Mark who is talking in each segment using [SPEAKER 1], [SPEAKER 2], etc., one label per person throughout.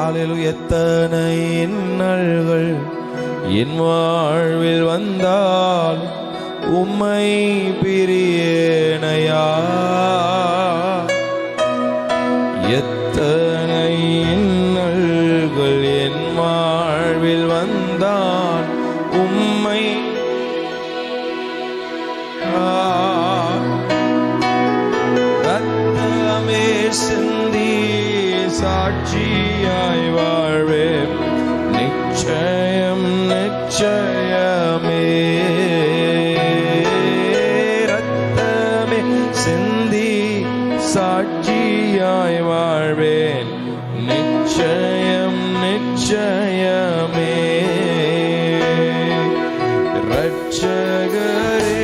[SPEAKER 1] ஹல்லேலூயா. எத்தனை இன்னல்கள் என் வாழ்வில் வந்தால் உம்மை பிரியேனையா. எத்தனை இன்னல்கள் என் வாழ்வில் வந்தால் உம்மை ரத்தமே சிந்தி சாட்சியாய் வாழ்வே நிச்சயம் நிச்சயமே. ரத்தமே சிந்தி சாட்சியாய் வாழ்வேன் நிச்சயம் நிச்சயமே. ரட்சகரே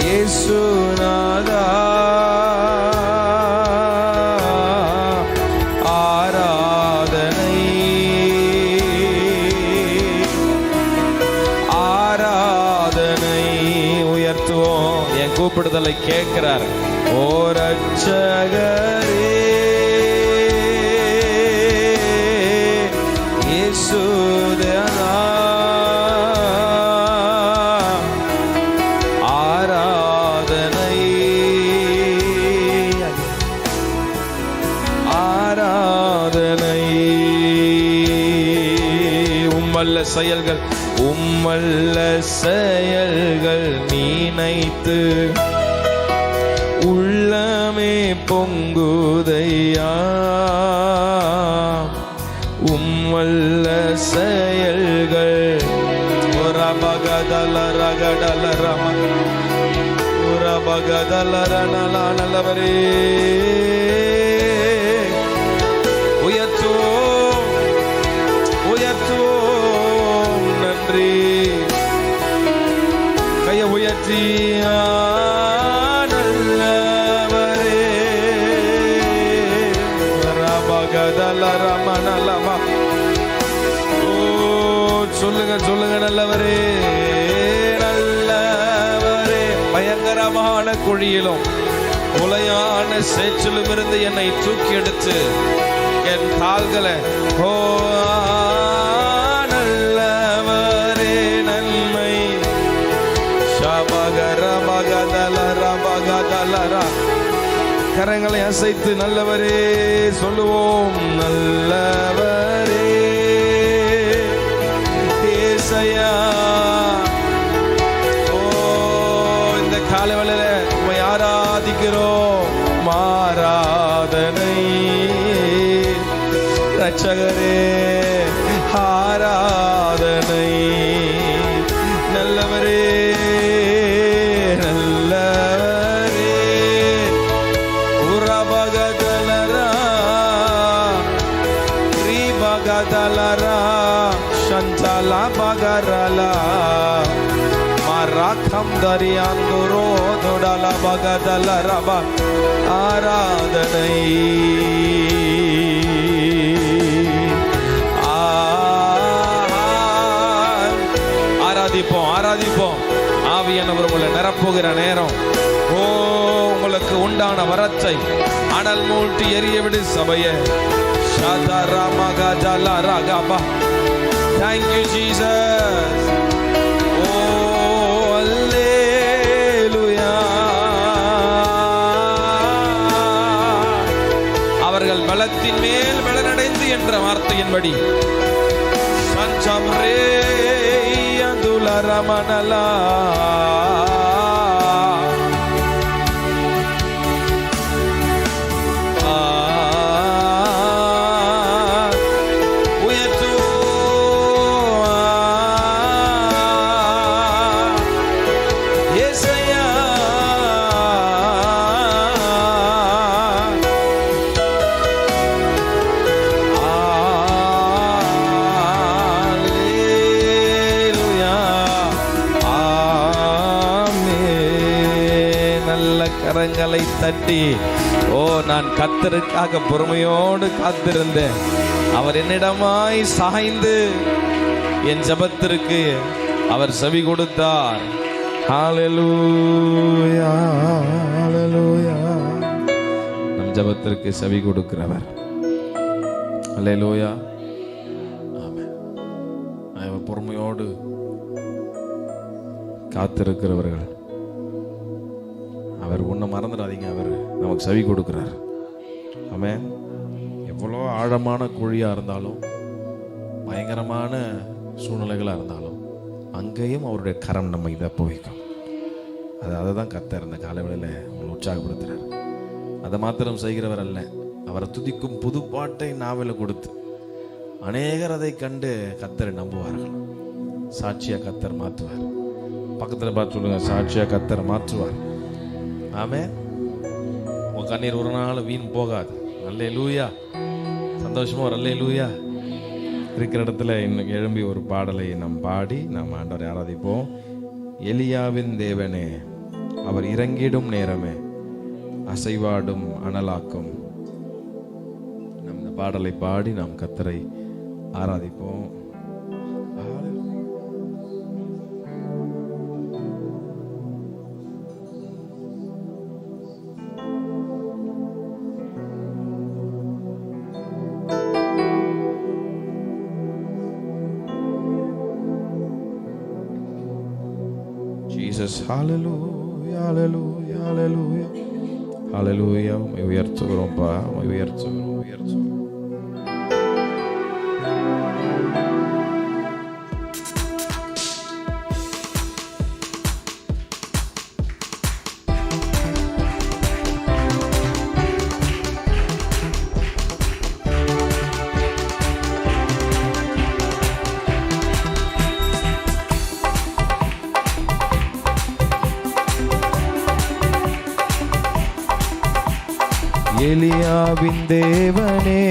[SPEAKER 1] இயேசுநாதா ஆராதனை ஆராதனை உயர்த்துவோம். என் கூப்பிடுதலை கேட்கிறார். ஓ ரட்சகரே இயேசுநாதா ஆராதனை ஆராதனை. உம்மல்ல செயல்கள் உம்மல்ல செயல்கள் நினைத்து உள்ளமே பொங்குதையா. உம்மல்ல செயல்கள் நல்லவரே உயர்த்துவோம் உயர்த்துவோம். நன்றி. கையை உயர்த்தி நல்லவரே ரபகதலரமனலமா. ஓ சொல்லுங்க சொல்லுங்க நல்லவரே நல்லவரே. பயங்கரமான குழியிலும் உலையான சேற்றிலும் இருந்து என்னை தூக்கி எடுத்து என் கால்களை ஓ நல்லவரே நன்மை ஷபகரபகதலரபகதலரா. கரங்களை அசைத்து நல்லவரே சொல்லுவோம். நல்லவரே ஏசையா. ஓ இந்த காலவேளையில உம்மை ஆராதிக்கிறோம். ஆராதனை ரட்சகரே ஆராதனை. நல்லவரே நல்லவரே உரபகதலரா ரிபகதலரா சந்தலா பகரலா மரகம் தரியாந்துரோ தொடல பகதலரபா. ஆராதனை ஆராதிப்போம் ஆராதிப்போம். ஆவியானவர் உங்களை நிரப்புகிற நேரம். ஓ உங்களுக்கு உண்டான வரத்தை அனல் மூட்டி எரிய விடு சபையே. Thank you Jesus. Oh hallelujah. அவர்கள் பலத்தின் மேல் பலனடைந்து என்ற வார்த்தையின்படி சஞ்சம்ரே அதுலரமனலா கரங்களை தட்டி ஓ நான் கர்த்தருக்காக பொறுமையோடு காத்திருந்தேன். அவர் என்னிடமாய் சாய்ந்து என் ஜெபத்திற்கு அவர் செவி கொடுத்தார். ஹல்லேலூயா ஹல்லேலூயா. நம் ஜெபத்திற்கு செவி கொடுக்கிறவர். அல்லேலூயா. ஆமென். பொறுமையோடு காத்திருக்கிறவர்கள் அவர் ஒன்றை மறந்துடாதீங்க, அவர் நமக்கு செவி கொடுக்கிறார். ஆமென். எவ்வளோ ஆழமான குழியாக இருந்தாலும், பயங்கரமான சூழ்நிலைகளாக இருந்தாலும், அங்கேயும் அவருடைய கரம் நம்ம இதை போய்க்கும். அதை தான் கர்த்தர் இந்த காலவெளியில் உங்களை உற்சாகப்படுத்துகிறார். அதை மாத்திரம் செய்கிறவர் அல்ல, அவரை துதிக்கும் புது பாட்டை நாவலில் கொடுத்து அநேகர் அதை கண்டு கர்த்தரை நம்புவார்கள். சாட்சியாக கர்த்தர் மாற்றுவார். பக்கத்தில் பார்த்து சொல்லுங்க, சாட்சியாக கர்த்தரை மாற்றுவார். ஆமென். உங்கள் கண்ணீர் ஒரு நாள் வீண் போகாது. அல்லேலூயா. சந்தோஷமா ஒரு அல்லேலூயா. இருக்கிற இடத்துல இன்னும் எழும்பி ஒரு பாடலை நாம் பாடி நாம் ஆண்டவரை ஆராதிப்போம். எலியாவின் தேவனே, அவர் இறங்கிடும் நேரமே, அசைவாடும் அனலாக்கும். நம் இந்த பாடலை பாடி நாம் கர்த்தரை ஆராதிப்போம். Jesus, hallelujah, hallelujah, hallelujah, hallelujah. உம்மை உயர்த்துகிறோம்ப்பா, உம்மை உயர்த்துகிறோம், உயர்த்துகிறோம். எலியாவின் தேவனே,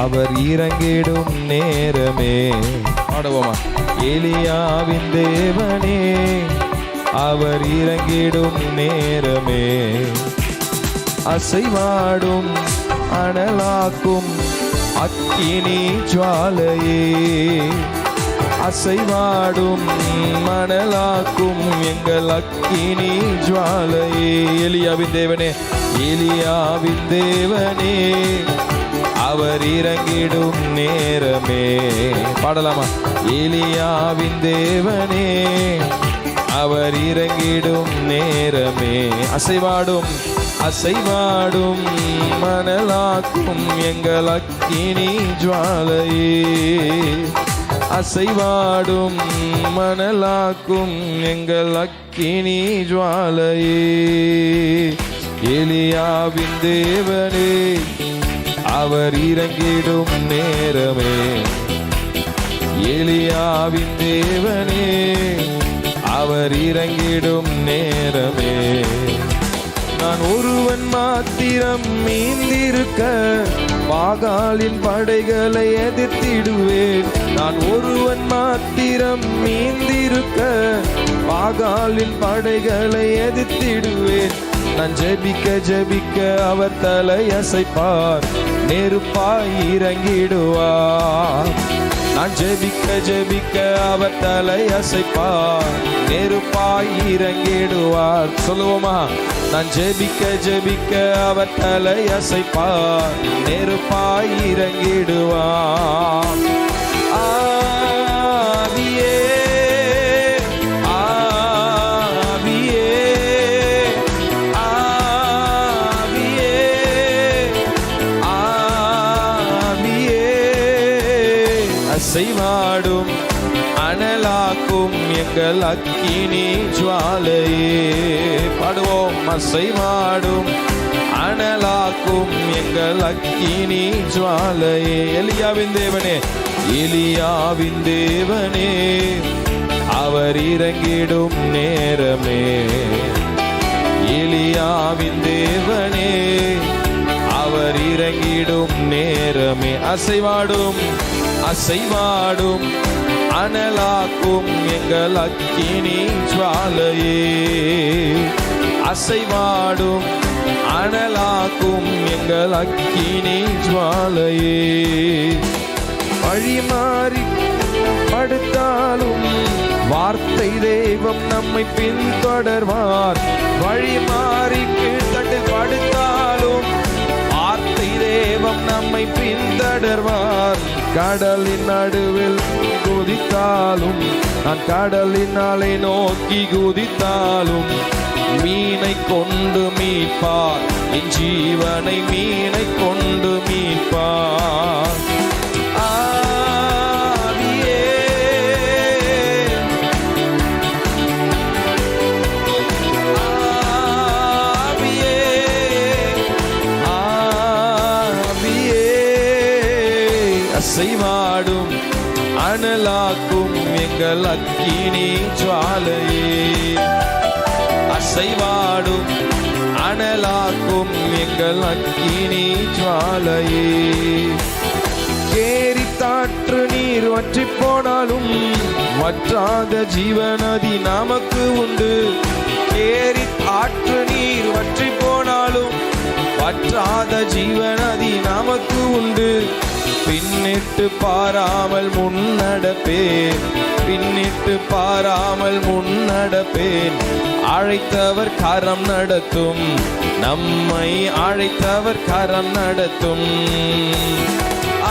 [SPEAKER 1] அவர் இறங்கிடும் நேரமே. பாடுவோமா? எலியாவின் தேவனே, அவர் இறங்கிடும் நேரமே, அசைவாடும் அனலாக்கும் அக்கினி ஜுவாலையே, அசைவாடும் மணலாக்கும் எங்கள் அக்கினி ஜுவாலையே. எலியாவின் தேவனே, எலியாவின் தேவனே, அவர் இறங்கிடும் நேரமே. பாடலாமா? எலியாவின் தேவனே, அவர் இறங்கிடும் நேரமே, அசைவாடும் அசைவாடும் மணலாக்கும் எங்கள் அக்கினி ஜுவாலையே, அசைவாடும் மணலாக்கும் எங்கள் அக்கினி ஜுவாலையே. எலியாவின் தேவனே, அவர் இறங்கிடும் நேரமே, எலியாவின் தேவனே, அவர் இறங்கிடும் நேரமே. நான் ஒருவன் மாத்திரம் மீந்திருக்க பாகாலின் படைகளை எதிர்த்திடுவேன். நான் ஒருவன் மாத்திரம் மீந்திருக்க பாகாலின் படைகளை எதிர்த்திடுவேன். நான் ஜெபிக்க ஜெபிக்க அவர் தலை அசைப்பார், நெருப்பாய் இறங்கிடுவார். நான் ஜெபிக்க ஜெபிக்க அவர் தலை அசைப்பார், நெருப்பாய் இறங்கிடுவார். சொல்லுவோமா? நான் ஜெபிக்க ஜெபிக்க அவர் தலை அசைப்பார், நெருப்பாய் இறங்கிடுவார். ஆவியே ஆவியே ஆவியே ஆவியே, அசைவாடும் அனலாக்கும் எங்கள் அக்கினி ஜுவாலையே. பாடுவோம். அசைவாடும் அனலாக்கும் எங்கள் அக்கினி ஜுவாலையே. எலியாவின் தேவனே, எலியாவின் தேவனே, அவர் இறங்கிடும் நேரமே, எலியாவின் தேவனே, அவர் இறங்கிடும் நேரமே, அசைவாடும் அசைவாடும் அனலாக்கும் எங்கள் அக்கினி ஜுவாலையே, அசைவாடும் அனலாக்கும் எங்கள் அக்கினி ஜுவாலையே. வழி மாறி படுத்தாலும் வார்த்தை தெய்வம் நம்மை பின்தொடர்வார். வழி மாறி கீழ்த்தட்டு படுத்தாலும் நம்மை பின்தொடர்வார். கடலின் நடுவில் குதித்தாலும், நான் கடலின் அலை நோக்கி குதித்தாலும், மீனை கொண்டு மீட்பார், என் ஜீவனை மீனை கொண்டு மீட்பார். அசைவாடும் அனலாக்கும் எங்கள் அக்கினி ஜுவாலையே, அசைவாடும் அனலாக்கும் எங்கள் அக்கினி ஜுவாலையே. கேரி தாற்று நீர் வற்றி போனாலும் வற்றாத ஜீவநதி நமக்கு உண்டு. கேரி ஆற்று நீர் வற்றி போனாலும் வற்றாத ஜீவநதி நமக்கு உண்டு. பின்னிட்டு பாராமல் முன்னடப்பேன், பின்னிட்டு பாராமல் முன்னடப்பேன். அழைத்தவர் கரம் நடத்தும், நம்மை அழைத்தவர் கரம் நடத்தும்.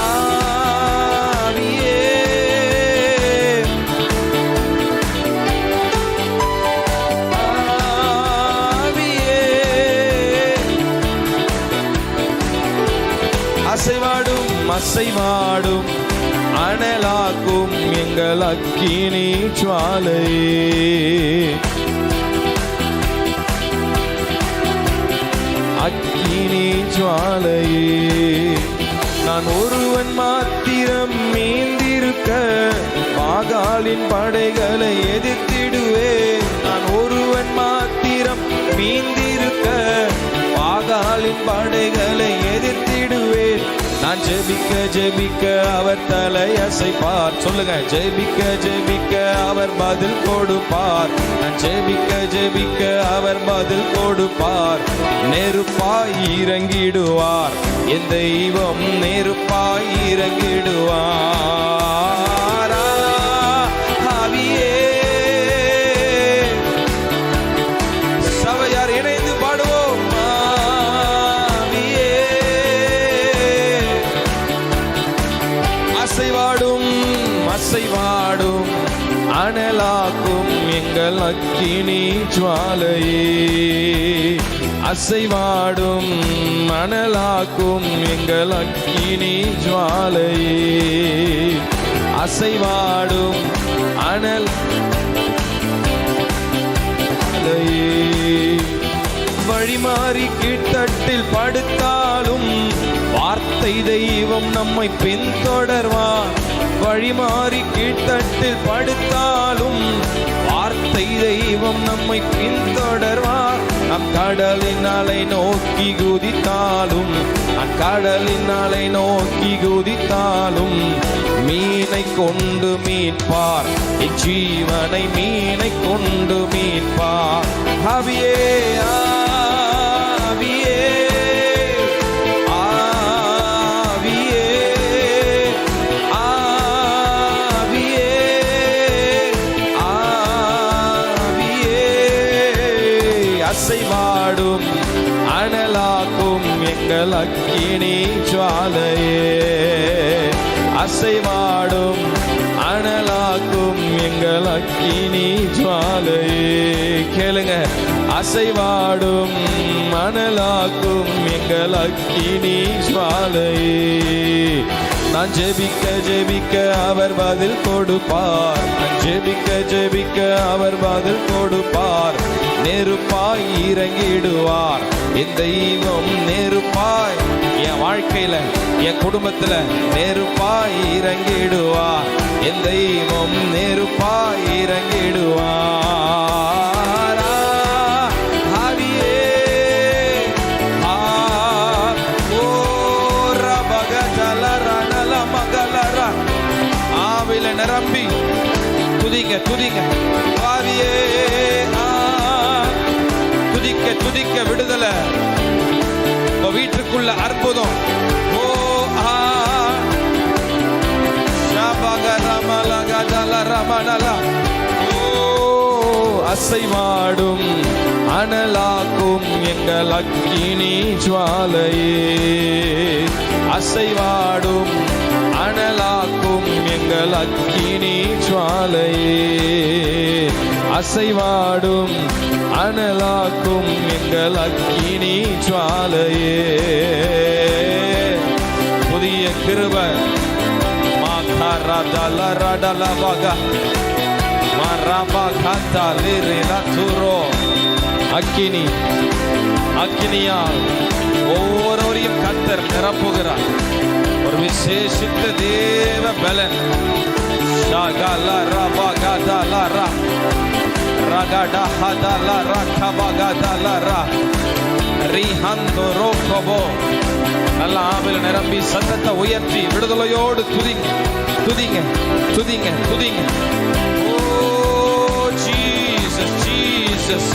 [SPEAKER 1] ஆவியே அசைவாடும் அசைவாடும் அனலாக்கும் எங்கள் அக்கினி ஜுவாலையே, அக்கினி ஜுவாலையே. நான் ஒருவன் மாத்திரம் மீந்திருக்க பாகாலின் படைகளை எதிர்த்திடுவேன். நான் ஒருவன் மாத்திரம் மீந்திருக்க பாகாலின் படைகளை எதிர்த்திடுவேன். நான் ஜெபிக்க ஜெபிக்க அவர் தலை அசைப்பார். சொல்லுங்க, ஜெபிக்க ஜெபிக்க அவர் பதில் கொடுப்பார். நான் ஜெபிக்க ஜெபிக்க அவர் பதில் கொடுப்பார். நெருப்பாய் இறங்கிடுவார், என் தெய்வம் நெருப்பாய் இறங்கிடுவார். ஆவியே சபையார் இணைந்து பாடுவோம். அசைவாடும் அசைவாடும் அனலாக்கும் எங்கள் அக்கினி ஜுவாலையே, அசைவாடும் அனலாக்கும் எங்கள் அக்கினி ஜுவாலையே, அசைவாடும் அனல் வழிமாறி கீழ்த்தட்டில் படுத்தாலும் வார்த்தை தெய்வம் நம்மை பின்தொடர்வார். வழிமாறி கீழ்த்தட்டில் படுத்தாலும் வார்த்தை தெய்வம் நம்மை பின்தொடர்வார். நம் கடலின் அலை நோக்கி குதித்தாலும், அக்கடலின் அலை நோக்கி குதித்தாலும், மீனை கொண்டு மீட்பார், என் ஜீவனை மீனை கொண்டு மீட்பார். ஆவியே ஆவியே ஆவியே ஆவியே ஆவியே அசைவாடும் அனலாக்கும் எங்கள் அக்கினி ஜுவாலையே, அசைவாடும் அனலாக்கும் எங்கள் அக்கினி ஜுவாலையே. கேளுங்க, அசைவாடும் அனலாக்கும் எங்கள் அக்கினி ஜுவாலையே. நான் ஜெபிக்க ஜெபிக்க அவர் பதில் கொடுப்பார். நான் ஜெபிக்க ஜெபிக்க அவர் பதில் கொடுப்பார். நெருப்பாய் இறங்கிடுவார், என் தெய்வம் நெருப்பாய் என் வாழ்க்கையில என் குடும்பத்துல நெருப்பாய் இறங்கிடுவார், என் தெய்வம் நெருப்பாய் இறங்கிடுவார். ஆவியே ஆ ஓ ரபகதல ரணல மகலர ஆவில நிரம்பி துதிக்க துதிக்க. ஆவியே துதிக்க துதிக்க விடுதலை, வீட்டுக்குள்ள அற்புதம். ஓ அசைவாடும் அனலாக்கும் எங்கள் அக்கினி ஜுவாலையே, அசைவாடும் அனலாக்கும் எங்கள் அக்கினி ஜுவாலையே, அசைவாடும் அனலாக்கும் எங்கள் அக்கினி ஜுவாலையே. புதிய கிருபை அக்கினி, அக்கினியால் ஒவ்வொருவரையும் கர்த்தர் நிரப்புகிறார். ஒரு விசேஷித்த தேவ பலன் நல்ல ஆவில நிரம்பி சத்தத்தை உயர்த்தி விடுதலையோடு துதிங்க, துதிங்க, துதிங்க, துதிங்க. ஓ ஜீசஸ், ஜீசஸ்.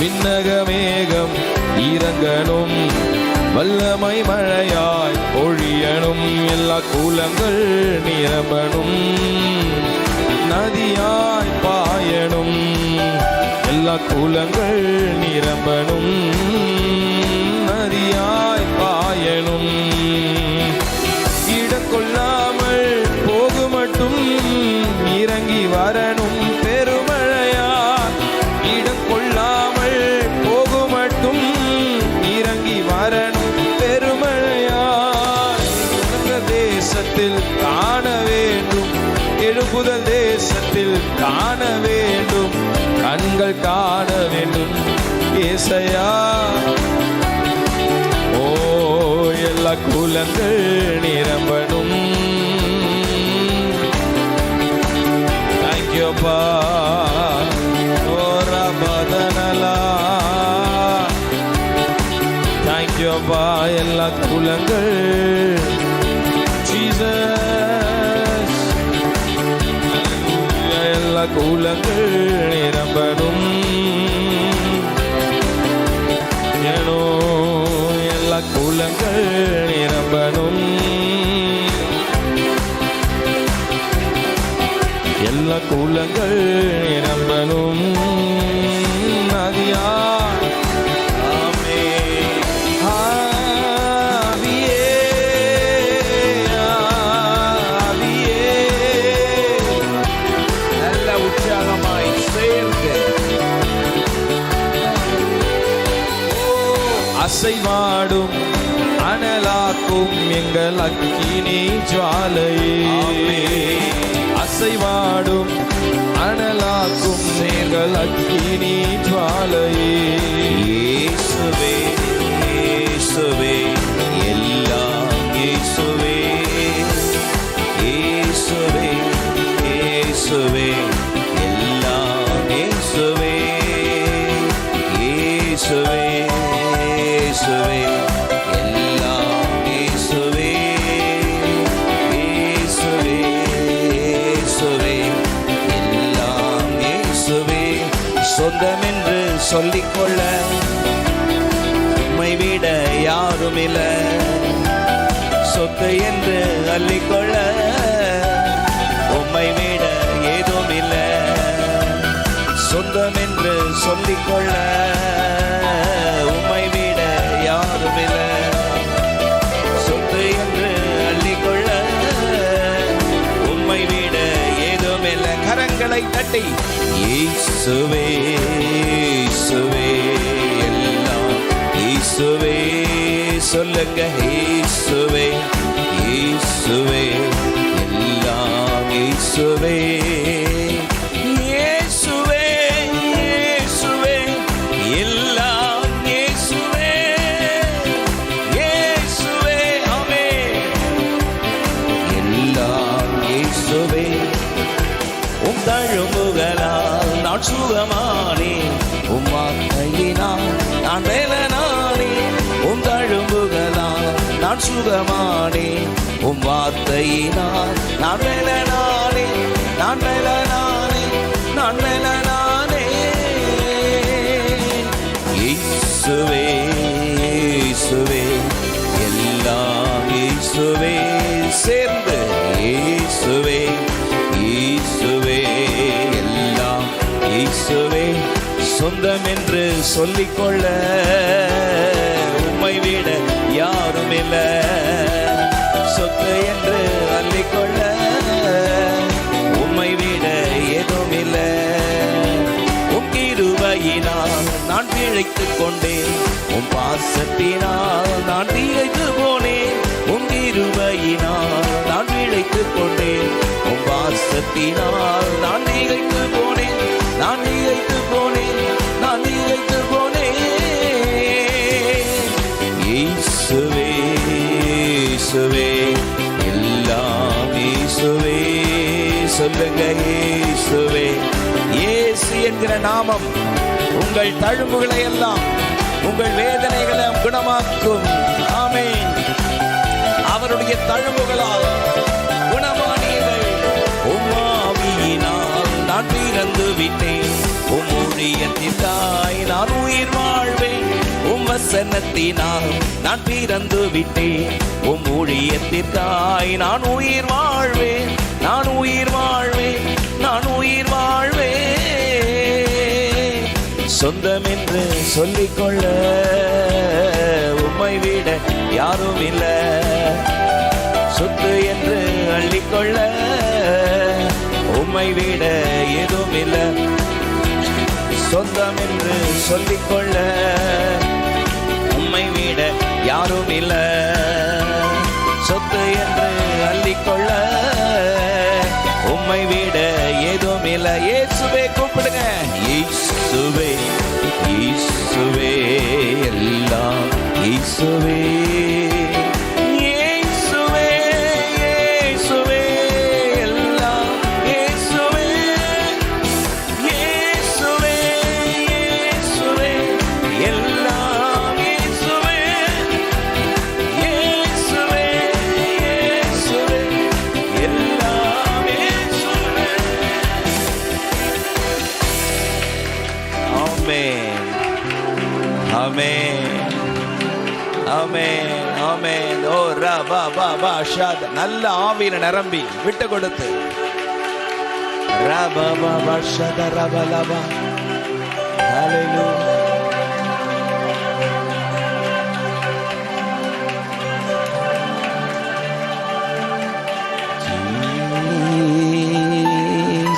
[SPEAKER 1] விண்ணக மேகம் இறங்கணும், வல்லமை மழையாய் பொழியணும், எல்லா கூலங்கள் நிரம்பணும், நதியாய் பாயணும், எல்லா கூலங்கள் நிரம்பணும், நதியாய் பாயணும், இடம் கொள்ளாமல் போகு மட்டும் இறங்கி வரணும் பெருமழையா, இடம் கொள்ளாமல் போகு மட்டும் இறங்கி வரணும் பெருமழையா. தேசத்தில் காண வேண்டும், எழுப்புதல் தேசத்தில் காண வேண்டும், கண்கள் காண வேண்டும் ஏசையா. ஓ எல்லா கூலங்கள் நிரம்பணும். தேங்க்யூப்பா. ஓரா பதனலா, தேங்க்யூப்பா. எல்லா கூலங்கள் ஜீசஸ், எல்லா கூலங்கள் நிரம்பணும், ஏனோ எல்லா கூலங்கள் நிரம்பணும், எல்லா கூலங்கள் நிரம்பணும், நதியா. அசைவாடும் அனலாக்கும் எங்கள் அக்கினி ஜுவாலையே, அசைவாடும் அனலாக்கும் எங்கள் அக்கினி ஜுவாலையே.
[SPEAKER 2] இயேசுவே, இயேசுவே, எல்லாம் இயேசுவே, இயேசுவே, இயேசுவே, எல்லாம் இயேசுவே, இயேசுவே, இயேசுவே, எல்லாம் இயேசுவே, இயேசுவே, இயேசுவே, எல்லாம் இயேசுவே. சொந்தமென்று சொல்லிக்கொள்ள உம்மை விட யாருமில்ல, சொத்து என்று அள்ளிக்கொள்ள உம்மை விட ஏதுமில்ல, சொந்தம் என்று சொல்லிக்கொள்ள உம்மை விட யாருமில்ல, சொத்து என்று அள்ளிக்கொள்ள உம்மை விட ஏதுமில்ல. கரங்களை தட்டி இயேசுவே, இயேசுவே, எல்லாம் இயேசுவே சொல்லுங்க. இயேசுவே, இயேசுவே, எல்லாம் இயேசுவே, இயேசுவே, இயேசுவே, எல்லாம் இயேசுவே, இயேசுவே, ஆமென், எல்லாம் இயேசுவே. உம் தழும்புகளால் நான் சுகமானேன், உம் வார்த்தையினால் நான் வேலனானேன், உம் தழும்புகளால் நான் சுகமானேன், உம் வார்த்தையினால் நான் வேலனானேன், நான் வேலனானேன், நான் வேலனானேன். இயேசுவே, இயேசுவே, எல்லாம் இயேசுவே, சேர்ந்து இயேசுவே, இயேசுவே. சொந்தம் என்று சொல்லிக்கொள்ள உம்மை விட யாரும் இல்லை. சொத்து என்று அள்ளிக்கொள்ள உம்மை விட ஏதும் இல்லை. உம் கிருபையினால் நான் பிழைத்துக் கொண்டேன், உம் பாசத்தினால் நான் திகைத்து போனேன். உம் கிருபையினால் நான் பிழைத்துக் கொண்டேன், உம் பாசத்தினால் நான் திகைத்து போனேன். நான் திகைத்து போனேன், நான் திகைத்து போனேன். இயேசுவே இயேசுவே எல்லாம் இயேசுவே. சொல்லுங்க இயேசுவே. இயேசு என்கிற நாமம் உங்கள் தழும்புகளை எல்லாம், உங்கள் வேதனைகளை குணமாக்கும். ஆமென். அவருடைய தழும்புகளால் குணமானீர்கள். உம் ஆவியினால் நான் பிறந்து விட்டேன், உம் ஊழியத்திற்காய் நான் உயிர் வாழ்வேன். உம் வசனத்தினால் நான் பிறந்து விட்டேன், உம் ஊழியத்திற்காய் நான் உயிர் வாழ்வேன். நான் உயிர் வாழ்வேன், நான் உயிர் வாழ்வேன். சொந்தம் என்று சொல்லிக்கொள்ள உம்மை விட யாரும் இல்லை. சொத்து என்று அள்ளிக்கொள்ள உம்மை விட ஏதும் இல்லை. சொந்தம் என்று சொல்லிக்கொள்ள உம்மை விட யாரும் இல்லை. சொத்து என்று அள்ளிக்கொள்ள உம்மை விட ஏதும் இல்லை. இயேசுவே கூப்பிடுங்க. இயேசுவே இயேசுவே எல்லாம் இயேசுவே. இயேசுவே இயேசுவே எல்லாம் இயேசுவே. இயேசுவே இயேசுவே எல்லாம் இயேசுவே. இயேசுவே இயேசுவே எல்லாம் இயேசுவே. ஆமென் ஆமென் ஆமென் ஆமென். ஓ ரபா பாபா ஷாத். நல்ல ஆவியில நிரம்பி விட்டு கொடுத்து ரபா பாபா ஷாத் ரபா லபா. ஹalleluya.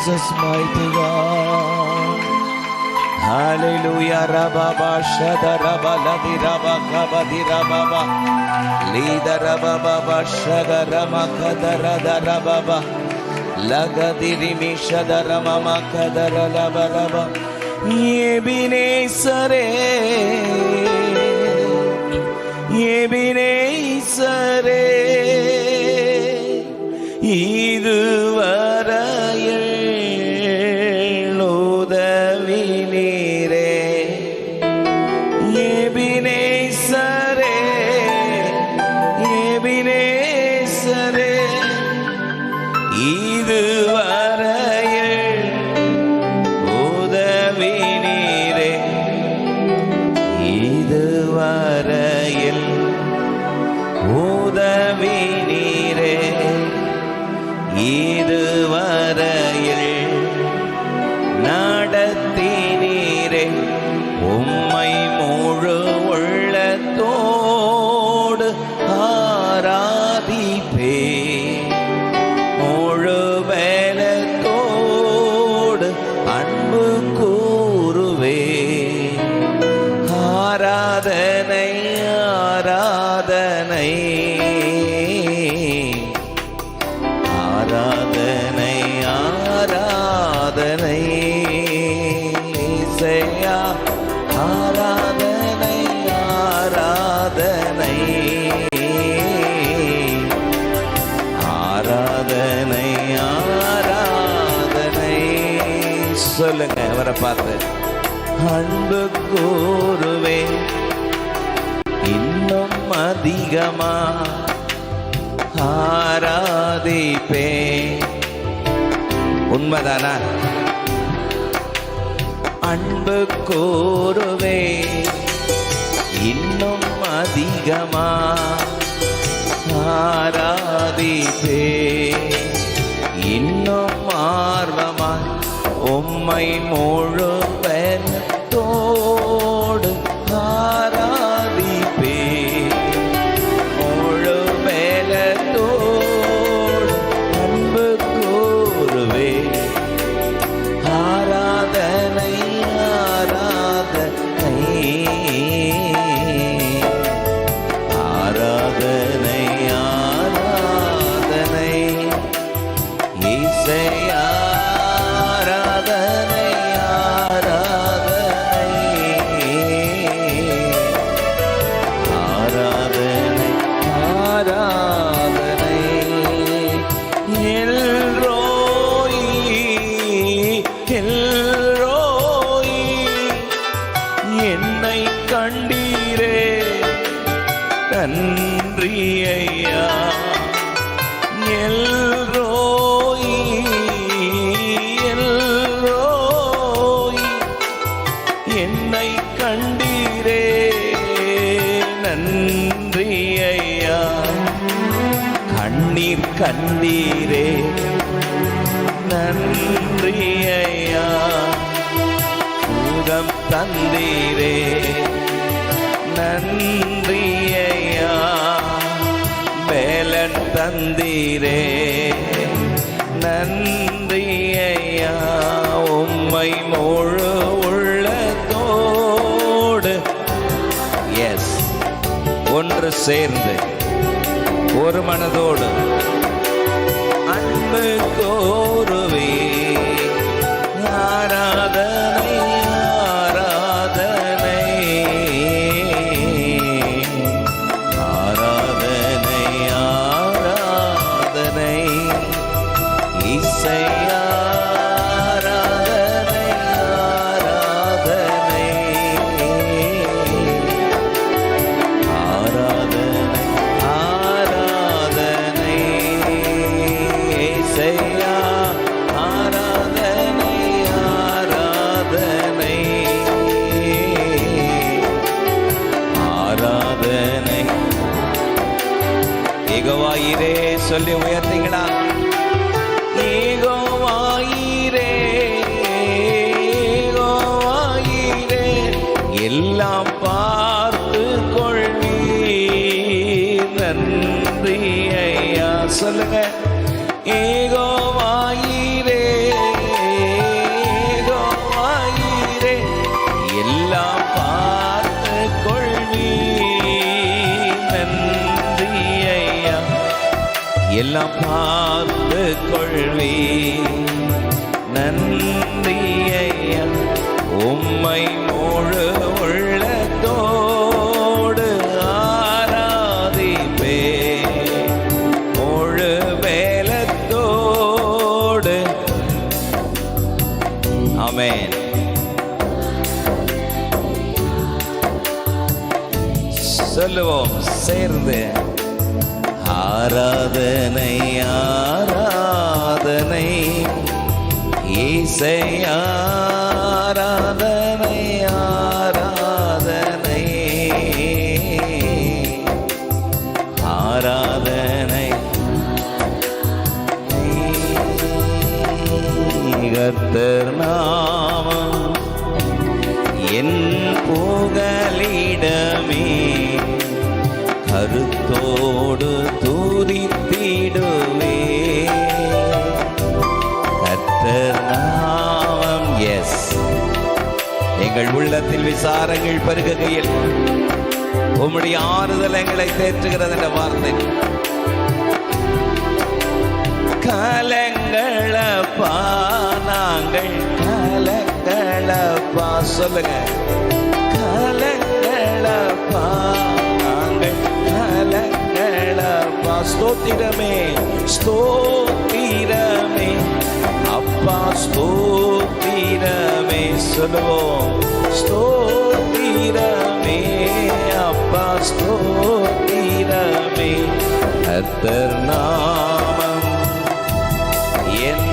[SPEAKER 2] Jesus mighty God. Hallelujah. Rababa shada raba ladi raba kabadi rababa lida rababa shada rama kadara rababa lagadi rimi shada rama kadara rababa. Ebenezer Ebenezer இதுவரையில் உதவி நீரே. எபினேசரே எபினேசரே இதுவரையில் உதவி நீரே. இதுவரையில் உதவி நீரே. இதுவரையில் நடத்தினீரே. உம்மை முழு உள்ளத்தோடு ஆராதிப்பே. முழு பலத்தோடு அன்பு கூறுவே. ஆராதனை ஆராதனை ஆராதனை ஆராதனை இசையா. ஆராதனை ஆராதனை ஆராதனை ஆராதனை. சொல்லுங்க அவரை பார்த்து. அன்பு கூறுவே இன்னும் அதிகமா ஆராதிப்பே. உண்மைதானா? அன்பு கூறுவே இன்னும் அதிகமா ஆராதிப்பே. இன்னும் ஆர்வமாய் உம்மை முழு எல்ரோயி, எல்ரோயி, என்னை கண்டீரே நன்றி ஐயா. எல்ரோயி, எல்ரோயி, என்னை கண்டீரே நன்றி ஐயா. கண்ணீர் கண்டீரே நன்றி ஐயா. சுகம் தந்தீரே நன்றி ஐயா. வேலன் தந்தீரே நன்றி ஐயா. உம்மை முழு உள்ளத்தோடு எஸ் ஒன்று சேர்ந்து ஒரு மனதோடு அன்பு கோருவே. ஆராதனை ஆராதனை ஆராதனை ஆராதனை இசை ஆராதனை ஆராதனை ஆராதனை ஆராதனை இசையா ஆராதனை ஆராதனை ஆராதனை. யெகோவாயிரே சொல்லி உயர்த்தீங்களா? யெகோவாயிரே, யெகோவாயிரே, எல்லாம் பார்த்து கொள்வீர் நன்றி ஐயா. சொல்லுங்க. யெகோவாயிரே, யெகோவாயிரே, எல்லாம் பார்த்து கொள்வீர் நன்றி ஐயா. எல்லாம் பார்த்து கொள்வீர் நன்றி ஐயா. உம்மை முழு உள்ளத்தோடு ஆராதிப்பே முழு வேலத்தோடு. ஆமென். சொல்லுவோம் சேர்ந்து. ஆராதனை ஆராதனை இசை ஆராதனை ஆராதனை ஆராதனை. கர்த்தர் நாமம் என் புகலிடமே கருத்தோடு துதித்திடுவே. கர்த்தர் நாமம் எஸ் எங்கள் உள்ளத்தில் விசாரங்கள் பெருகுகையில் உம்முடைய ஆறுதல் எங்களை தேற்றுகிறது என்ற வார்த்தை. கலங்களப்பா நாங்கள் கலங்களப்பா. சொல்லுங்க. கலங்களப்பா நாங்கள் கலங்களப்பா. ஸ்தோத்திரமே ஸ்தோத்திரமே அப்பா ஸ்தோத்திரமே. சொல்லுவோம். ஸ்தோத்திரமே அப்பா ஸ்தோத்திரமே. கர்த்தர் நாமம் என்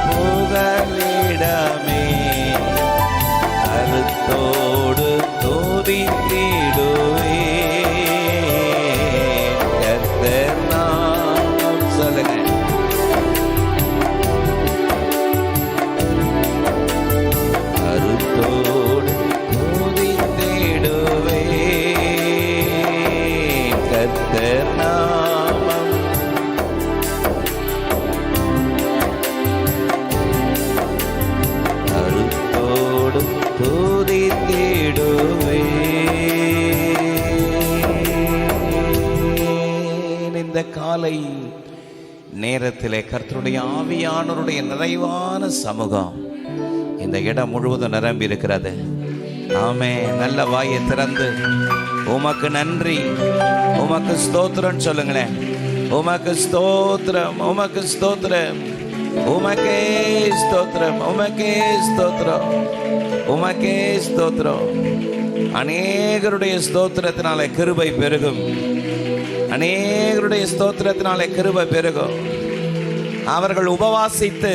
[SPEAKER 2] புகலிடமே கருத்தோடு துதித்திடுவே. கர்த்தர் நாமம் சொல்லுங்க. கருத்தோடு துதித்திடுவே. கர்த்தர் நாமம் கருத்தோடு துதித்திடுவே. இந்த காலை நேரத்திலே கர்த்தருடைய ஆவியானவருடைய நிறைவான சமூகம் இந்த இடம் முழுவதும் நிரம்பி இருக்கிறது. ஆமே. நல்ல வாயை திறந்து உமக்கு நன்றி உமக்கு ஸ்தோத்திரம் சொல்லுங்களேன். உமக்கு ஸ்தோத்திரம், உமக்கு ஸ்தோத்திரம், உமக்கே ஸ்தோத்திரம், உமக்கே ஸ்தோத்திரம், உமக்கே ஸ்தோத்திரம். அநேகருடைய ஸ்தோத்திரத்தினாலே கிருபை பெருகும், அநேகருடைய ஸ்தோத்திரத்தினாலே கிருபை பெருகும். அவர்கள் உபவாசித்து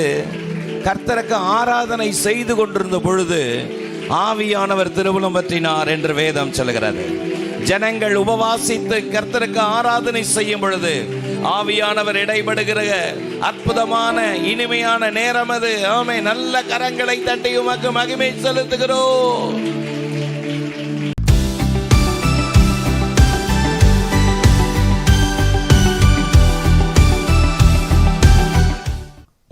[SPEAKER 2] கர்த்தருக்கு ஆராதனை செய்து கொண்டிருந்த பொழுது ஆவியானவர் திருவுளம் பற்றினார் என்று வேதம் சொல்கிறது. ஜனங்கள் உபவாசித்து கர்த்தருக்கு ஆராதனை செய்யும் பொழுது ஆவியானவர் இடைபடுகிற அற்புதமான இனிமையான நேரம் அது. ஆமே, நல்ல கரங்களை தட்டி உமக்கு மகிமை செலுத்துகிறோம்.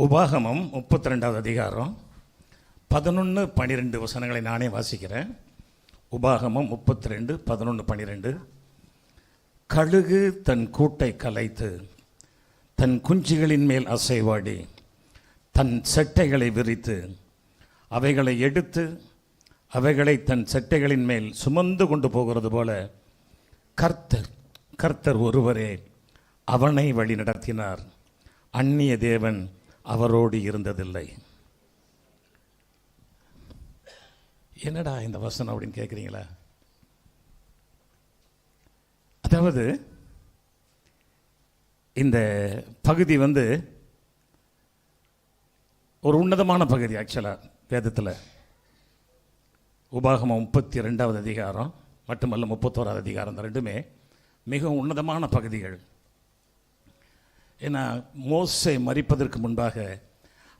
[SPEAKER 3] உபாகமம் 32வது அதிகாரம் 11-12 வசனங்களை நானே வாசிக்கிறேன். உபாகமம் 32, 11, 12. கழுகு தன் கூட்டை கலைத்து தன் குஞ்சுகளின் மேல் அசைவாடி தன் செட்டைகளை விரித்து அவைகளை எடுத்து அவைகளை தன் செட்டைகளின் மேல் சுமந்து கொண்டு போகிறது போல கர்த்தர் ஒருவரே அவனை வழி நடத்தினார். அந்நிய தேவன் அவரோடு இருந்ததில்லை. என்னடா இந்த வசனம் அப்படின்னு கேட்குறீங்களா? அதாவது இந்த பகுதி ஒரு உன்னதமான பகுதி. ஆக்சுவலாக வேதத்தில் உபாகமம் 32வது அதிகாரம் மட்டுமல்ல 31வது அதிகாரம், இந்த ரெண்டுமே மிகவும் உன்னதமான பகுதிகள். ஏன்னா மோசே மரிப்பதற்கு முன்பாக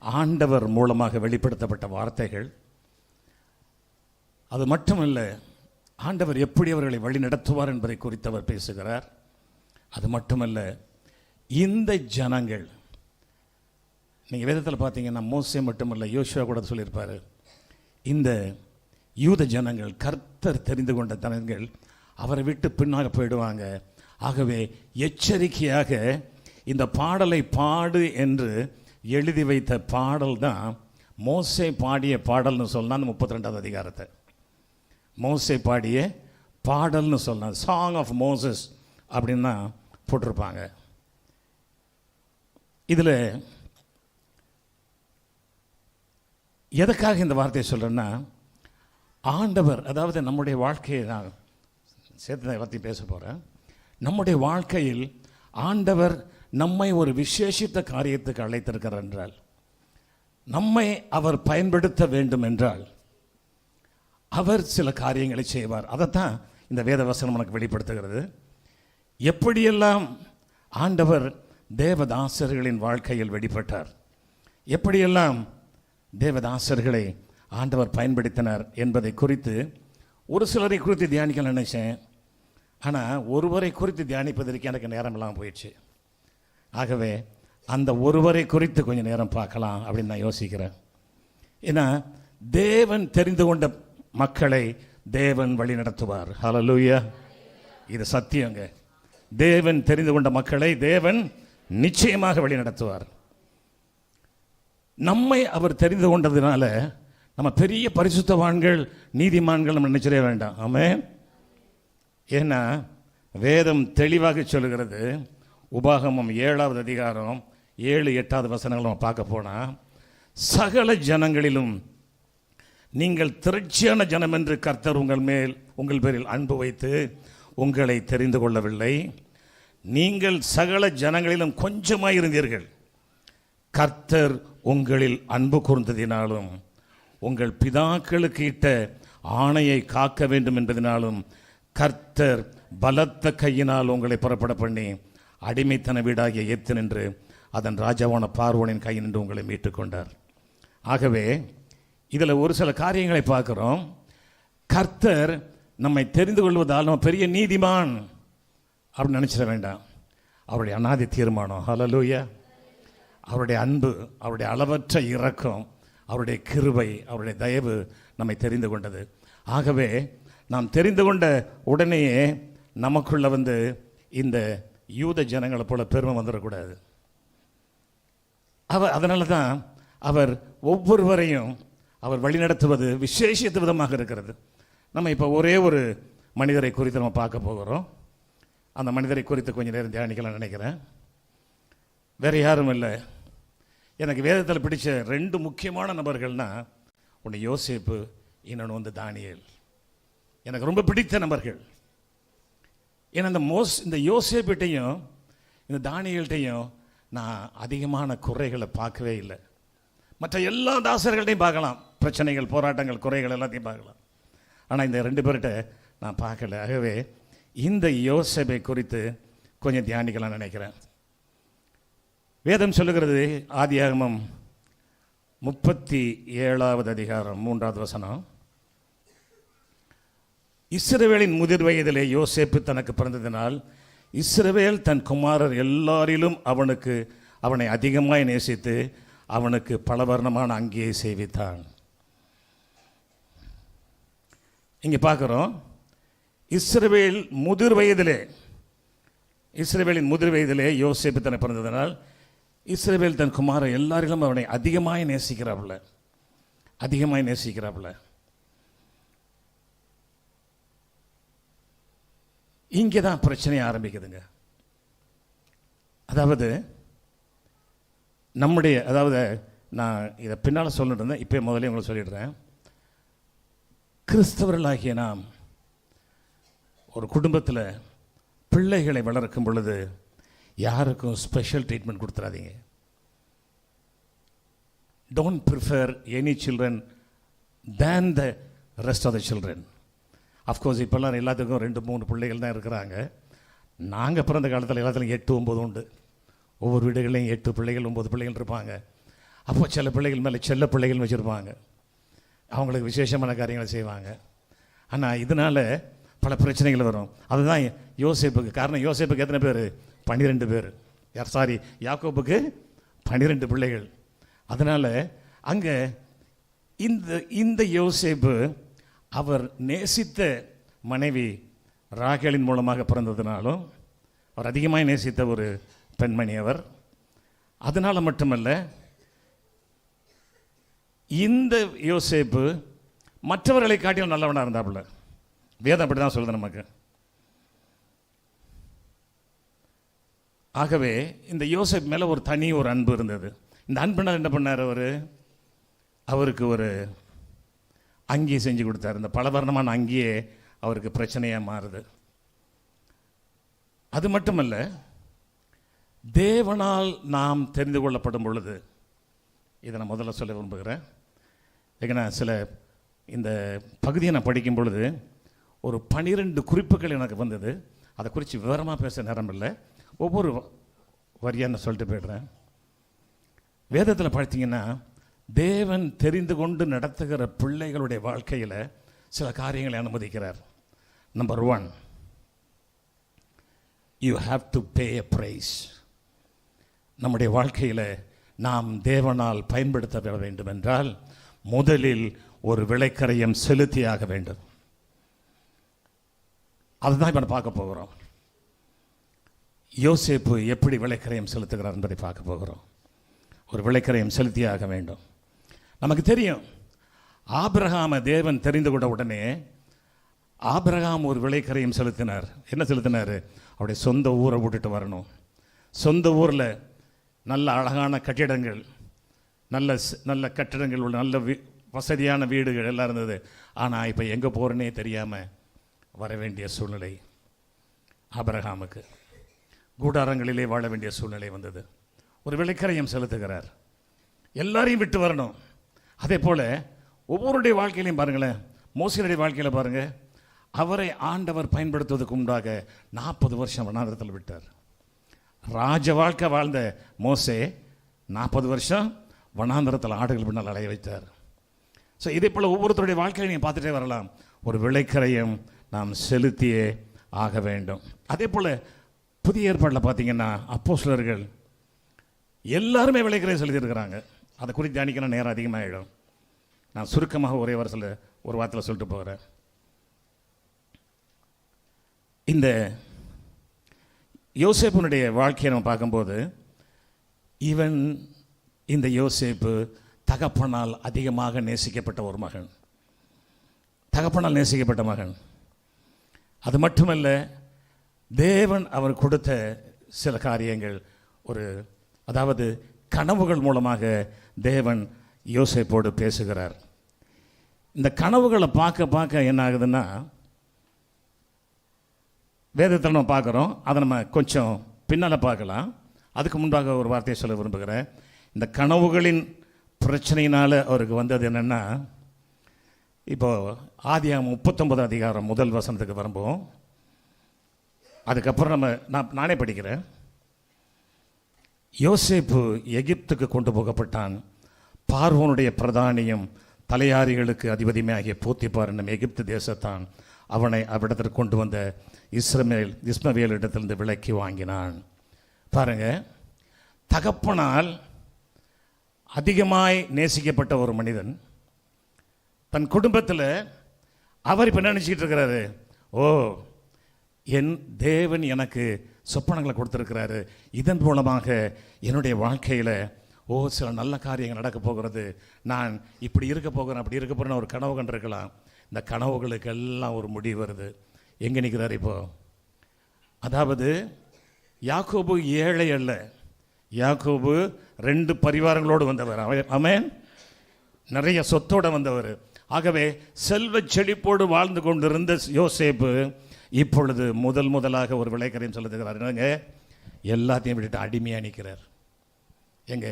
[SPEAKER 3] ஆண்டவர் மூலமாக வெளிப்படுத்தப்பட்ட வார்த்தைகள். அது மட்டுமல்ல, ஆண்டவர் எப்படி அவர்களை வழி நடத்துவார் என்பதை குறித்து அவர் பேசுகிறார். அது மட்டுமல்ல, இந்த ஜனங்கள், நீங்கள் வேதத்தில் பார்த்தீங்கன்னா மோசே மட்டுமல்ல யோசுவா கூட சொல்லியிருப்பார், இந்த யூத ஜனங்கள் கர்த்தர் தெரிந்து கொண்ட ஜனங்கள் அவரை விட்டு பின்னாக போயிடுவாங்க. ஆகவே எச்சரிக்கையாக இந்த பாடலை பாடு என்று எழுதி வைத்த பாடல் தான் மோசே பாடிய பாடல்னு சொல்லலாம். அந்த 32வது அதிகாரத்தை மோசே பாடிய பாடல்னு சொல்லலாம். சாங் ஆஃப் மோசஸ் அப்படின்னா போட்டிருப்பாங்க. இதில் எதுக்காக இந்த வார்த்தையை சொல்கிறேன்னா, ஆண்டவர், அதாவது நம்முடைய வாழ்க்கையை நான் சேர்த்து எல்லாத்தையும் பேச போகிறேன். நம்முடைய வாழ்க்கையில் ஆண்டவர் நம்மை ஒரு விசேஷித்த காரியத்துக்கு அழைத்திருக்கிறார் என்றால், நம்மை அவர் பயன்படுத்த வேண்டும் என்றால் அவர் சில காரியங்களை செய்வார். அதைத்தான் இந்த வேத வசனம் நமக்கு வெளிப்படுத்துகிறது. எப்படியெல்லாம் ஆண்டவர் தேவதாசர்களின் வாழ்க்கையில் வெளிப்பட்டார், எப்படியெல்லாம் தேவதாசர்களை ஆண்டவர் பயன்படுத்தினார் என்பதை குறித்து ஒரு சிலரை குறித்து தியானிக்க நினைச்சேன். ஆனால் ஒருவரை குறித்து தியானிப்பதற்கு எனக்கு நேரம் இல்லாமல் போயிடுச்சு. ஆகவே அந்த ஒருவரை குறித்து கொஞ்சம் நேரம் பார்க்கலாம் அப்படின்னு நான் யோசிக்கிறேன். ஏன்னா தேவன் தெரிந்து கொண்ட மக்களை தேவன் வழி நடத்துவார். ஹல்லேலூயா, இது சத்தியங்க. தேவன் தெரிந்து கொண்ட மக்களை தேவன் நிச்சயமாக வழி நடத்துவார். நம்மை அவர் தெரிந்து கொண்டதுனால நம்ம பெரிய பரிசுத்தவான்கள் நீதிமான்கள் நம்ம நினைச்சிட வேண்டாம். ஆமென். ஏன்னா வேதம் தெளிவாக சொல்லுகிறது. உபாகமம் 7வது அதிகாரம் 7, 8வது வசனங்கள் நம்ம பார்க்க போனால், சகல ஜனங்களிலும் நீங்கள் திரட்சியான ஜனம் என்று கர்த்தர் உங்கள் பேரில் அன்பு வைத்து உங்களை தெரிந்து கொள்ளவில்லை. நீங்கள் சகல ஜனங்களிலும் கொஞ்சமாய் இருந்தீர்கள். கர்த்தர் உங்களில் அன்பு கூர்ந்ததினாலும் உங்கள் பிதாக்களுக்கு இட்ட ஆணையை காக்க வேண்டும் என்பதனாலும் கர்த்தர் பலத்த கையினால் உங்களை புறப்பட பண்ணி அடிமைத்தன வீடாகிய எத்து நின்று அதன் ராஜாவான பார்வோனின் கையில் நின்று உங்களை மீட்டுக்கொண்டார். ஆகவே இதில் ஒரு சில காரியங்களை பார்க்குறோம். கர்த்தர் நம்மை தெரிந்து கொள்வதால் நம்ம பெரிய நீதிமான் அப்படின்னு நினச்சிட வேண்டாம். அவருடைய அநாதி தீர்மானம், ஹல்லேலூயா, அவருடைய அன்பு, அவருடைய அளவற்ற இரக்கம், அவருடைய கிருபை, அவருடைய தயவு நம்மை தெரிந்து கொண்டது. ஆகவே நாம் தெரிந்து கொண்ட உடனேயே நமக்குள்ள இந்த யூத ஜனங்களை போல பெருமை வந்துடக்கூடாது. அதனால தான் அவர் ஒவ்வொருவரையும் அவர் வழிநடத்துவது விசேஷித்த விதமாக இருக்கிறது. நம்ம இப்போ ஒரே ஒரு மனிதரை குறித்து நம்ம பார்க்க போகிறோம். அந்த மனிதரை குறித்து கொஞ்சம் நேரம் தியானிக்கலாம் நினைக்கிறேன். வேறு யாரும் இல்லை. எனக்கு வேதத்தில் பிடிச்ச 2 முக்கியமான நபர்கள்னா, ஒன்று யோசேப்பு, இன்னொன்று வந்து தானியேல். எனக்கு ரொம்ப பிடித்த நபர்கள். ஏன்னா இந்த யோசேப்பிட்டையும் இந்த தானியேல்கிட்டையும் நான் அதிகமான குறைகளை பார்க்கவே இல்லை. மற்ற எல்லா தாசர்கள்ட்டையும் பார்க்கலாம், பிரச்சனைகள், போராட்டங்கள், குறைகள் எல்லாத்தையும் பார்க்கலாம். ஆனால் இந்த 2 பேர்கிட்ட நான் பார்க்கல. ஆகவே இந்த யோசேப்பை குறித்து கொஞ்சம் தியானிக்கலாம் நினைக்கிறேன். வேதம் சொல்லுகிறது, ஆதியாகமம் 37வது அதிகாரம் 3வது வசனம், இஸ்ரவேலின் முதிர் வயதிலே யோசேப்பு தனக்கு பிறந்ததினால் இஸ்ரவேல் தன் குமாரர் எல்லாரிலும் அவனை அதிகமாய் நேசித்து அவனுக்கு பலவர்ணமான அங்கியை செய்வித்தான். இங்கே பார்க்குறோம், இஸ்ரவேலின் முதிர் வயதிலே யோசேப்பு தனக்கு பிறந்ததினால் இஸ்ரவேல் தன் குமாரர் எல்லாரிலும் அவனை அதிகமாய் நேசிக்கிறாப்புல. இங்கே தான் பிரச்சனை ஆரம்பிக்குதுங்க. அதாவது நான் இதை பின்னால் சொல்லிட்டு இருந்தேன், இப்போ முதல்ல உங்களை சொல்லிடுறேன். கிறிஸ்தவர்களாகிய நாம் ஒரு குடும்பத்தில் பிள்ளைகளை வளர்க்கும் பொழுது யாருக்கும் ஸ்பெஷல் ட்ரீட்மெண்ட் கொடுத்துடாதீங்க. Don't prefer any children than the rest of the children. Of course இப்போல்லாம் எல்லாத்துக்கும் 2-3 பிள்ளைகள் தான் இருக்கிறாங்க. நாங்கள் பிறந்த காலத்தில் எல்லாத்துலையும் 8-9 உண்டு. ஒவ்வொரு வீடுகளையும் 8 பிள்ளைகள் 9 பிள்ளைகள் இருப்பாங்க. அப்போ சில பிள்ளைகள் மேலே செல்ல பிள்ளைகள் வச்சுருப்பாங்க, அவங்களுக்கு விசேஷமான காரியங்களை செய்வாங்க. ஆனால் இதனால் பல பிரச்சனைகள் வரும். அதுதான் யோசேப்புக்கு காரணம். யோசேப்புக்கு எத்தனை பேர்? 12 பேர். யாக்கோபுக்கு 12 பிள்ளைகள். அதனால் அங்கே இந்த யோசேப்பு அவர் நேசித்த மனைவி ராகேலின் மூலமாக பிறந்ததுனாலும் அவர் அதிகமாக நேசித்த ஒரு பெண்மணி அவர். அதனால் மட்டுமல்ல, இந்த யோசேப்பு மற்றவர்களை காட்டிலும் நல்லவனாக இருந்தாப்புல. வேதம் அப்படி தான் சொல்லுது நமக்கு. ஆகவே இந்த யோசேப்பு மேலே ஒரு அன்பு இருந்தது. இந்த அன்புனால் என்ன பண்ணார்? அவருக்கு ஒரு அங்கி செஞ்சு கொடுத்தார். இந்த பலவர்ணமான அங்கியே அவருக்கு பிரச்சனையாக மாறுது. அது மட்டுமல்ல, தேவனால் நாம் தெரிந்து கொள்ளப்படும் பொழுது, இதை நான் முதல்ல சொல்ல விரும்புகிறேன். ஏன்னா இந்த பகுதியை நான் படிக்கும் பொழுது ஒரு 12 குறிப்புகள் எனக்கு வந்தது. அதை குறித்து விவரமாக பேச நேரம் இல்லை. ஒவ்வொரு வரியாக நான் சொல்லிட்டு போய்டுறேன். வேதத்தில் பார்த்தீங்கன்னா, தேவன் தெரிந்து கொண்டு நடத்துகிற பிள்ளைகளுடைய வாழ்க்கையில் சில காரியங்களை அனுமதிக்கிறார். Number 1, you have to pay a price. நம்முடைய வாழ்க்கையில் நாம் தேவனால் பயன்படுத்தப்பட வேண்டும் என்றால் முதலில் ஒரு விலைக்கரையம் செலுத்தியாக வேண்டும். அதுதான் இப்போ பார்க்க போகிறோம். யோசேப்பு எப்படி விலைக்கரையம் செலுத்துகிறார் என்பதை பார்க்க போகிறோம். ஒரு விலைக்கரையம் செலுத்தியாக வேண்டும். நமக்கு தெரியும், ஆபிரகாமை தேவன் தெரிந்து கொண்ட உடனே ஆபிரகாம் ஒரு விலைக்கரையம் செலுத்தினார். என்ன செலுத்தினார்? அவருடைய சொந்த ஊரை விட்டுட்டு வரணும். சொந்த ஊரில் நல்ல அழகான கட்டிடங்கள், நல்ல கட்டிடங்கள் உள்ள நல்ல வசதியான வீடுகள் எல்லாம் இருந்தது. ஆனால் இப்போ எங்கே போகிறேன்னே தெரியாமல் வர வேண்டிய சூழ்நிலை ஆபிரகாமுக்கு. கூடாரங்களிலே வாழ வேண்டிய சூழ்நிலை வந்தது. ஒரு விலைக்கரையம் செலுத்துகிறார். எல்லாரையும் விட்டு வரணும். அதே போல் ஒவ்வொருடைய வாழ்க்கையிலையும் பாருங்களேன். மோசேயுடைய வாழ்க்கையில் பாருங்கள், அவரை ஆண்டவர் பயன்படுத்துவதற்கு முன்பாக 40 வருஷம் வனாந்திரத்தில் விட்டார். ராஜ வாழ்க்கை வாழ்ந்த மோசே 40 வருஷம் வனாந்திரத்தில் ஆடுகள் பின்னால் அலைய வைத்தார். ஸோ இதே போல் ஒவ்வொருத்தருடைய வாழ்க்கையை நீங்கள் பார்த்துட்டே வரலாம். ஒரு விலைக்கரையம் நாம் செலுத்தியே ஆக வேண்டும். அதே போல் புதிய ஏற்பாட்டில் பார்த்தீங்கன்னா அப்போஸ்தலர்கள் எல்லாருமே விலைக்கரையம் செலுத்தியிருக்கிறாங்க. அதை குறித்து தியானிக்கணும், நேரம் அதிகமாகிடும். நான் சுருக்கமாக ஒரே ஒரு வார்த்தையில் சொல்லிட்டு போகிறேன். இந்த யோசேப்புனுடைய வாழ்க்கையை நம்ம பார்க்கும்போது, இந்த யோசேப்பு தகப்பனால் அதிகமாக நேசிக்கப்பட்ட ஒரு மகன், தகப்பனால் நேசிக்கப்பட்ட மகன். அது மட்டுமல்ல, தேவன் அவர் கொடுத்த சில காரியங்கள், ஒரு அதாவது கனவுகள் மூலமாக தேவன் யோசேப்போடு பேசுகிறார். இந்த கனவுகளை பார்க்க பார்க்க என்ன ஆகுதுன்னா, வேதத்தில் நம்ம பார்க்குறோம், அதை நம்ம கொஞ்சம் பின்னால் பார்க்கலாம். அதுக்கு முன்பாக ஒரு வார்த்தையை சொல்ல விரும்புகிறேன். இந்த கனவுகளின் பிரச்சனையினால் அவருக்கு வந்தது என்னென்னா, இப்போது ஆதியாகமம் 39 அதிகாரம் 1 வசனத்துக்கு வரும்போது, அதுக்கப்புறம் நானே படிக்கிறேன். யோசேப்பு எகிப்துக்கு கொண்டு போகப்பட்டான். பார்வோனுடைய பிரதானியும் தலையாரிகளுக்கு அதிபதியுமே ஆகிய போத்திபார் என்னும் எகிப்து தேசத்தான் அவனை அவ்விடத்திற்கு கொண்டு வந்த இஸ்மவேல் இடத்திலிருந்து விலக்கி வாங்கினான். பாருங்க, தகப்பனால் அதிகமாய் நேசிக்கப்பட்ட ஒரு மனிதன் தன் குடும்பத்தில் அவர் இப்போ என்ன நினச்சிக்கிட்டு இருக்கிறாரு, ஓ என் தேவன் எனக்கு சொப்பனங்களை கொடுத்துருக்கிறாரு, இதன் மூலமாக என்னுடைய வாழ்க்கையில் சில நல்ல காரியங்கள் நடக்க போகிறது, நான் இப்படி இருக்க போகிறேன் அப்படி இருக்க போகிறேன்னு ஒரு கனவு கண்டிருக்கலாம். இந்த கனவுகளுக்கு எல்லாம் ஒரு முடிவு வருது. எங்கே நிற்கிறார் இப்போ? அதாவது யாக்கோபு ஏழை அல்ல, யாக்கோபு 2 பரிவாரங்களோடு வந்தவர். ஆமென். நிறைய சொத்தோடு வந்தவர். ஆகவே செல்வ செழிப்போடு வாழ்ந்து கொண்டிருந்த யோசேப்பு இப்பொழுது முதலாக ஒரு விளைக்கரையும் சொல்லுகிறார். என்னங்க, எல்லாத்தையும் விட்டுட்டு அடிமையாக நிற்கிறார். எங்க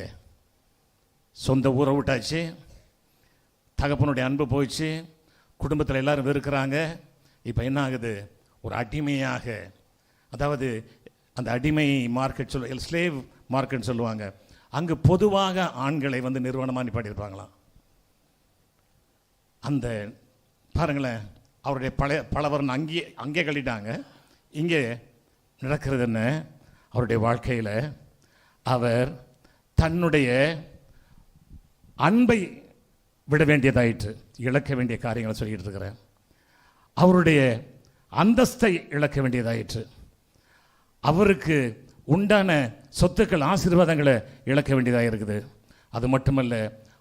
[SPEAKER 3] சொந்த ஊரை விட்டாச்சு, தகப்பனுடைய அன்பு போயிடுச்சு, குடும்பத்தில் எல்லாரும் வெறுக்கிறாங்க. இப்போ என்ன ஆகுது? ஒரு அடிமையாக, அதாவது அந்த அடிமை மார்க்கெட் ஸ்லேவ் மார்க்கெட் சொல்லுவாங்க. அங்கு பொதுவாக ஆண்களை நிறுவனமாக நிப்பாட்டியிருப்பாங்களாம். அந்த பாருங்களேன், அவருடைய பலவரன் அங்கே கழிட்டாங்க. இங்கே நடக்கிறது என்ன? அவருடைய வாழ்க்கையில் அவர் தன்னுடைய அன்பை விட வேண்டியதாயிற்று, இழக்க வேண்டிய காரியங்களை சொல்லிட்டு இருக்கிறேன். அவருடைய அந்தஸ்தை இழக்க வேண்டியதாயிற்று, அவருக்கு உண்டான சொத்துக்கள் ஆசீர்வாதங்களை இழக்க வேண்டியதாக இருக்குது. அது மட்டுமல்ல,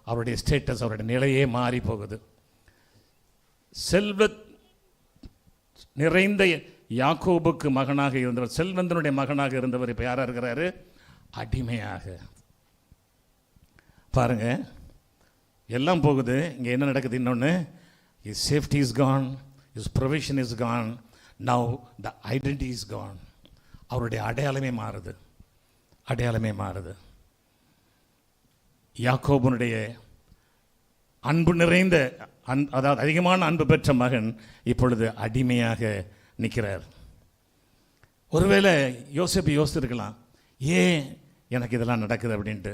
[SPEAKER 3] அவருடைய ஸ்டேட்டஸ், அவருடைய நிலையே மாறி போகுது. செல்வ நிறைந்த யாக்கோபுக்கு மகனாக இருந்தவர், செல்வந்தனுடைய மகனாக இருந்தவர் இப்போ யாராக இருக்கிறாரு? அடிமையாக. பாருங்க, எல்லாம் போகுது. இங்கே என்ன நடக்குது? இன்னொன்று, is safety is gone, is provision is gone, now the identity is gone. அவருடைய அடையாளமே மாறுது, அடையாளமே மாறுது. யாக்கோபனுடைய அன்பு நிறைந்த அதாவது அதிகமான அன்பு பெற்ற மகன் இப்பொழுது அடிமையாக நிற்கிறார். ஒருவேளை யோசிப்பு யோசிச்சிருக்கலாம், ஏன் எனக்கு இதெல்லாம் நடக்குது அப்படின்ட்டு.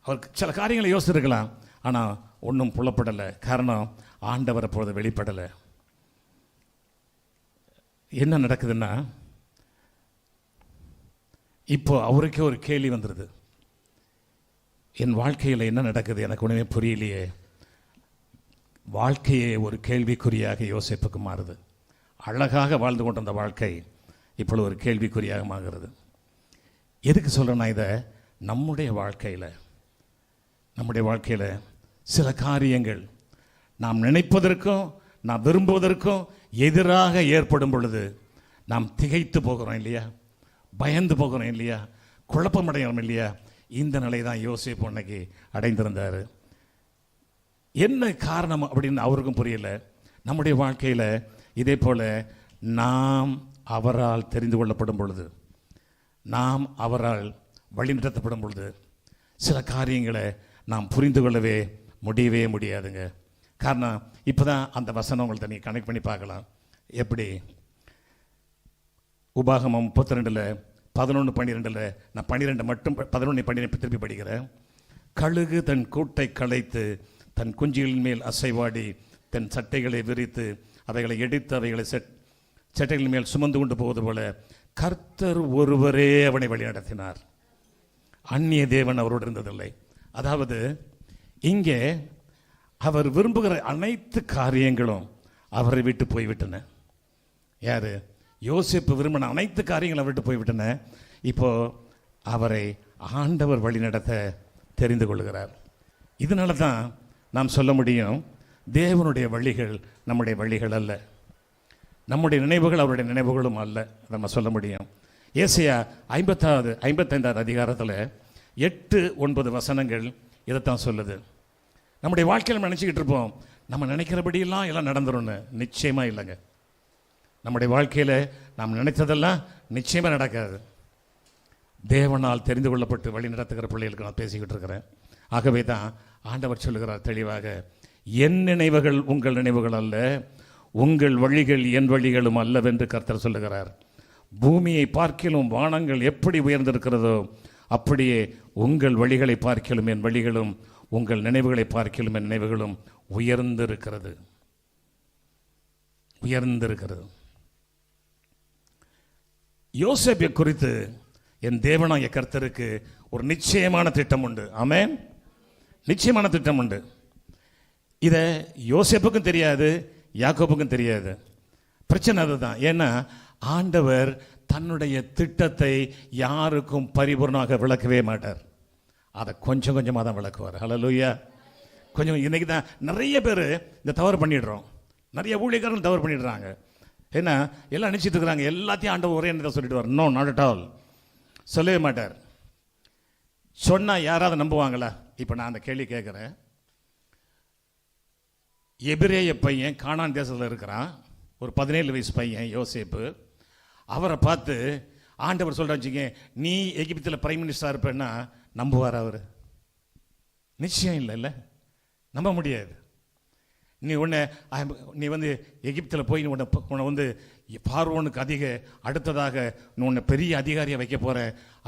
[SPEAKER 3] அவருக்கு சில காரியங்களை யோசிச்சிருக்கலாம், ஆனால் ஒன்றும் புலப்படலை. காரணம், ஆண்டவர் அப்பொழுது வெளிப்படலை. என்ன நடக்குதுன்னா, இப்போ அவருக்கே ஒரு கேள்வி வந்துடுது, என் வாழ்க்கையில் என்ன நடக்குது, எனக்கு ஒன்றுமே புரியலையே. வாழ்க்கையே ஒரு கேள்விக்குறியாக யோசிப்புக்கு மாறுது. அழகாக வாழ்ந்து கொண்டிருந்த வாழ்க்கை இப்பொழுது ஒரு கேள்விக்குறியாக மாறுகிறது. எதுக்கு சொல்கிறேன்னா, இதை நம்முடைய வாழ்க்கையில் சில காரியங்கள் நாம் நினைப்பதற்கும் நாம் விரும்புவதற்கும் எதிராக ஏற்படும் பொழுது நாம் திகைத்து போகிறோம் இல்லையா, பயந்து போகிறோம் இல்லையா, குழப்பமடைகிறோம் இல்லையா. இந்த நிலை தான் யோசேப்பு அன்னைக்கு அடைந்திருந்தார். என்ன காரணம் அப்படின்னு அவருக்கும் புரியல. நம்முடைய வாழ்க்கையில் இதே போல் நாம் அவரால் தெரிந்து கொள்ளப்படும் பொழுது, நாம் அவரால் வழிநடத்தப்படும் பொழுது சில காரியங்களை நாம் புரிந்து கொள்ளவே முடியவே முடியாதுங்க. காரணம், இப்போ தான் அந்த வசனம் உங்கள்கிட்ட நீங்கள் கனெக்ட் பண்ணி பார்க்கலாம். எப்படி? உபாகமம் 32 11-12 நான் 12 மட்டும் 11-12 திருப்பி படிக்கிறேன். கழுகு தன் கூட்டை களைத்து தன் குஞ்சுகளின் மேல் அசைவாடி தன் சட்டைகளை விரித்து அவைகளை எடுத்து அவைகளை சட்டைகளின் மேல் சுமந்து கொண்டு போவது போல கர்த்தர் ஒருவரே அவனை வழி நடத்தினார், அந்நிய தேவன் அவரோடு இருந்ததில்லை. அதாவது இங்கே அவர் விரும்புகிற அனைத்து காரியங்களும் அவரை விட்டு போய்விட்டன. யாரு? யோசேப்பு விரும்பின அனைத்து காரியங்களும் விட்டு போய்விட்டன. இப்போ அவரை ஆண்டவர் வழி நடத்த தெரிந்து கொள்கிறார். இதனால தான் நாம் சொல்ல முடியும், தேவனுடைய வழிகள் நம்முடைய வழிகள் அல்ல, நம்முடைய நினைவுகள் அவருடைய நினைவுகளும் அல்ல. நம்ம சொல்ல முடியும். ஏசாயா 55 அதிகாரத்தில் 8-9 வசனங்கள் இதைத்தான் சொல்லுது. நம்முடைய வாழ்க்கையில் நம்ம நினச்சிக்கிட்டு இருப்போம், நம்ம நினைக்கிறபடியெல்லாம் எல்லாம் நடந்துரும்னு. நிச்சயமாக இல்லைங்க. நம்முடைய வாழ்க்கையில் நாம் நினைத்ததெல்லாம் நிச்சயமாக நடக்காது. தேவனால் தெரிந்து கொள்ளப்பட்டு வழி நடத்துகிற பிள்ளைகளுக்கு நான் பேசிக்கிட்டு இருக்கிறேன். ஆகவே தான் ஆண்டவர் சொல்லுகிறார் தெளிவாக, என் நினைவுகள் உங்கள் நினைவுகள் அல்ல, உங்கள் வழிகள் என் வழிகளும் அல்லவென்று கர்த்தர் சொல்லுகிறார். பூமியை பார்க்கிலும் வானங்கள் எப்படி உயர்ந்திருக்கிறதோ அப்படியே உங்கள் வழிகளை பார்க்கிலும் என் வழிகளும், உங்கள் நினைவுகளை பார்க்கிலும் என் நினைவுகளும் உயர்ந்திருக்கிறது. யோசேப்பை குறித்து என் தேவனாகிய கர்த்தருக்கு ஒரு நிச்சயமான திட்டம் உண்டு. ஆமென். நிச்சயமான திட்டம் உண்டு. இதை யோசேப்புக்கும் தெரியாது, யாக்கோபுக்கும் தெரியாது. பிரச்சனை அதுதான். ஏன்னா ஆண்டவர் தன்னுடைய திட்டத்தை யாருக்கும் பரிபூர்ணமாக விளக்கவே மாட்டார். அதை கொஞ்சம் கொஞ்சமாக தான் விளக்குவார். ஹல்லேலூயா. கொஞ்சம். இன்னைக்கு தான் நிறைய பேர் இந்த தவறு பண்ணிடுறோம். நிறைய ஊழியக்காரர்கள் தவறு பண்ணிடுறாங்க. ஏன்னா எல்லாம் நினச்சிட்டு இருக்கிறாங்க எல்லாத்தையும் ஆண்டவர் ஒரே நேரத்தை சொல்லிட்டு நோ, நாட் அட் ஆல். சொல்லவே மாட்டார். சொன்னால் யாராவது நம்புவாங்களா? இப்போ நான் அந்த கேள்வி கேட்குறேன். எபிரேய பையன் கானான் தேசத்தில் இருக்கிறான், ஒரு 17 வயசு பையன் யோசேப்பு. அவரை பார்த்து ஆண்டவர் சொல்கிறாச்சுங்க, நீ எகிப்தில் பிரைம் மினிஸ்டராக இருப்பேன்னா நம்புவார் அவர்? நிச்சயம் இல்லை, நம்ப முடியாது. நீ வந்து எகிப்தில் போய் உன்னை வந்து பார்வோனுக்கு அடுத்ததாக உன்னை பெரிய அதிகாரியை வைக்க போகிற